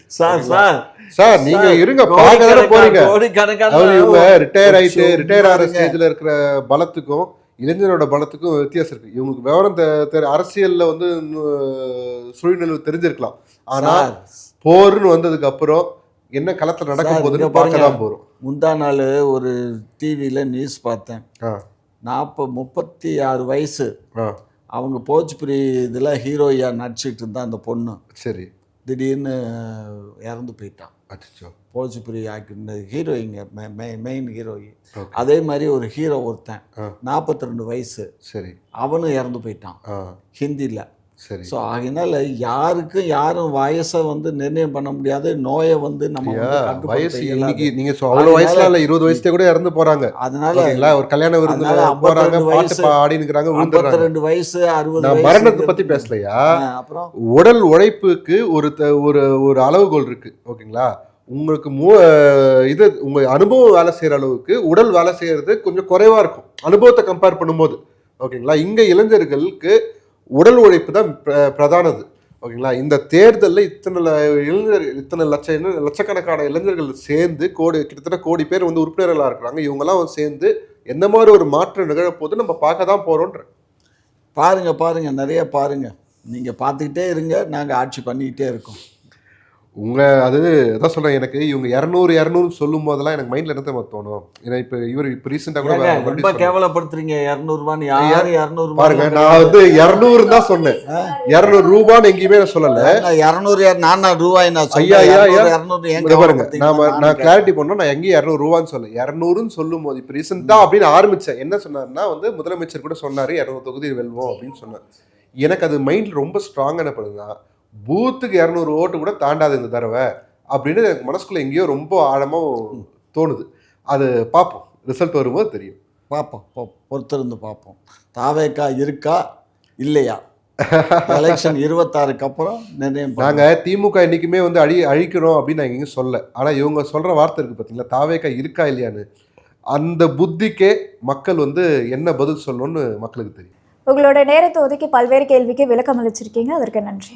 Speaker 1: சார் நீங்க இருங்க, பார்க்க போறீங்க. இவங்க ரிட்டையர் ஆயிட்டு ரிட்டையர் ஆகிற ஸ்டேஜ்ல இருக்கிற பலத்துக்கும் இளைஞரோட பலத்துக்கும் வித்தியாசம் இருக்கு. இவங்களுக்கு விவரம் அரசியல்ல வந்து சூழ்நிலை தெரிஞ்சிருக்கலாம். ஆனா போர்னு வந்ததுக்கு அப்புறம் என்ன களத்துல நடக்க போகுதுன்னு பார்க்கலாம் போறோம்.
Speaker 3: முந்தா நாள் ஒரு டிவியில நியூஸ் பார்த்தேன். 36 வயசு, அவங்க போஜ்புரி இதில் ஹீரோயா நடிச்சுட்டு இருந்தா அந்த பொண்ணு. சரி, திடீர்னு இறந்து போயிட்டான். அச்சோ, போஜ்புரி ஆக்கிருந்த ஹீரோயிங்க, மெயின் ஹீரோயின். அதே மாதிரி ஒரு ஹீரோ ஒருத்தன் 42 வயசு, சரி, அவனும் இறந்து போயிட்டான் ஹிந்தியில். சரி, ஸோ அதனால யாருக்கும் யாரும் வயசை வந்து நிர்ணயம் பண்ண முடியாது. நோயை வந்து நம்ம
Speaker 1: வயசு இன்னைக்கு நீங்க அவ்வளோ வயசுல இல்லை, 20 வயசுல கூட இறந்து போறாங்க.
Speaker 3: அதனால ஒரு
Speaker 1: கல்யாண விருந்து போறாங்க, பாட்டு ஆடினுக்குறாங்க,
Speaker 3: 52 வயசு 60
Speaker 1: மரணத்தை பத்தி பேசலையா? அப்புறம் உடல் உழைப்புக்கு ஒரு அளவுகோல் இருக்கு. ஓகேங்களா? உங்களுக்கு இது உங்க அனுபவம் வேலை செய்யற அளவுக்கு உடல் வேலை செய்யறது கொஞ்சம் குறைவா இருக்கும் அனுபவத்தை கம்பேர் பண்ணும்போது. ஓகேங்களா? இங்க இளைஞர்களுக்கு உடல் உழைப்பு தான் பிரதானது. ஓகேங்களா? இந்த தேர்தலில் இத்தனை லட்சக்கணக்கான இளைஞர்கள் சேர்ந்து கிட்டத்தட்ட கோடி பேர் வந்து உறுப்பினர்களாக இருக்கிறாங்க. இவங்கெல்லாம் சேர்ந்து எந்த மாதிரி ஒரு மாற்றம் நிகழப்போது நம்ம பார்க்க தான் போகிறோன்ற.
Speaker 3: பாருங்க நிறைய பாருங்க, நீங்கள் பார்த்துக்கிட்டே இருங்க, நாங்கள் ஆட்சி பண்ணிக்கிட்டே இருக்கோம்.
Speaker 1: அது அதான் சொல்கிறேன். எனக்கு இவங்க 200 சொல்லும் போதெல்லாம் எனக்கு மைண்டில் என்ன தோணும். ஏன்னா இப்போ ரீசெண்டாக கூட
Speaker 3: ரொம்ப கேவலப்படுத்துறீங்க. 200 யார் 200
Speaker 1: பாருங்க, நான் வந்து 200 தான் சொன்னேன், 200 ரூபான்னு எங்கேயுமே நான் சொல்லலை.
Speaker 3: 200 நான் ரூபாய் நான்
Speaker 1: பாருங்க, நான் கிளாரிட்டி பண்ணோம். நான் எங்கேயும் 200 ரூபான்னு சொல்ல, 200ன்னு சொல்லும் போது இப்போ ரீசெண்டாக அப்படின்னு ஆரம்பித்தேன். என்ன சொன்னார்னா வந்து முதலமைச்சர் கூட சொன்னார் 200 தொகுதி வெல்வோம் அப்படின்னு சொன்னார். எனக்கு அது மைண்டில் ரொம்ப ஸ்ட்ராங்காக என்ன பண்ணுதுன்னா, பூத்துக்கு 200 ஓட்டு கூட தாண்டாது இந்த தடவை அப்படின்னு எனக்கு மனசுக்குள்ள எங்கேயோ ரொம்ப ஆழமாக தோணுது. அது பார்ப்போம், ரிசல்ட் வரும்போது தெரியும்.
Speaker 3: பார்ப்போம், பொறுத்திருந்து பார்ப்போம். தாவேக்கா இருக்கா இல்லையா எலெக்ஷன் 26க்கு அப்புறம் நிர்ணயம்.
Speaker 1: நாங்கள் திமுக என்றைக்குமே வந்து அழிக்கிறோம் அப்படின்னு நான் எங்கேயும் சொல்ல. ஆனால் இவங்க சொல்கிற வார்த்தை இருக்குது பார்த்தீங்களா, தாவேக்கா இருக்கா இல்லையான்னு. அந்த புத்திக்கே மக்கள் வந்து என்ன பதில் சொல்லணும்னு மக்களுக்கு தெரியும்.
Speaker 2: உங்களோட நேரத்தை ஒதுக்கி பல்வேறு கேள்விக்கு விளக்கம் அளிச்சிருக்கீங்க, அதற்கு நன்றி.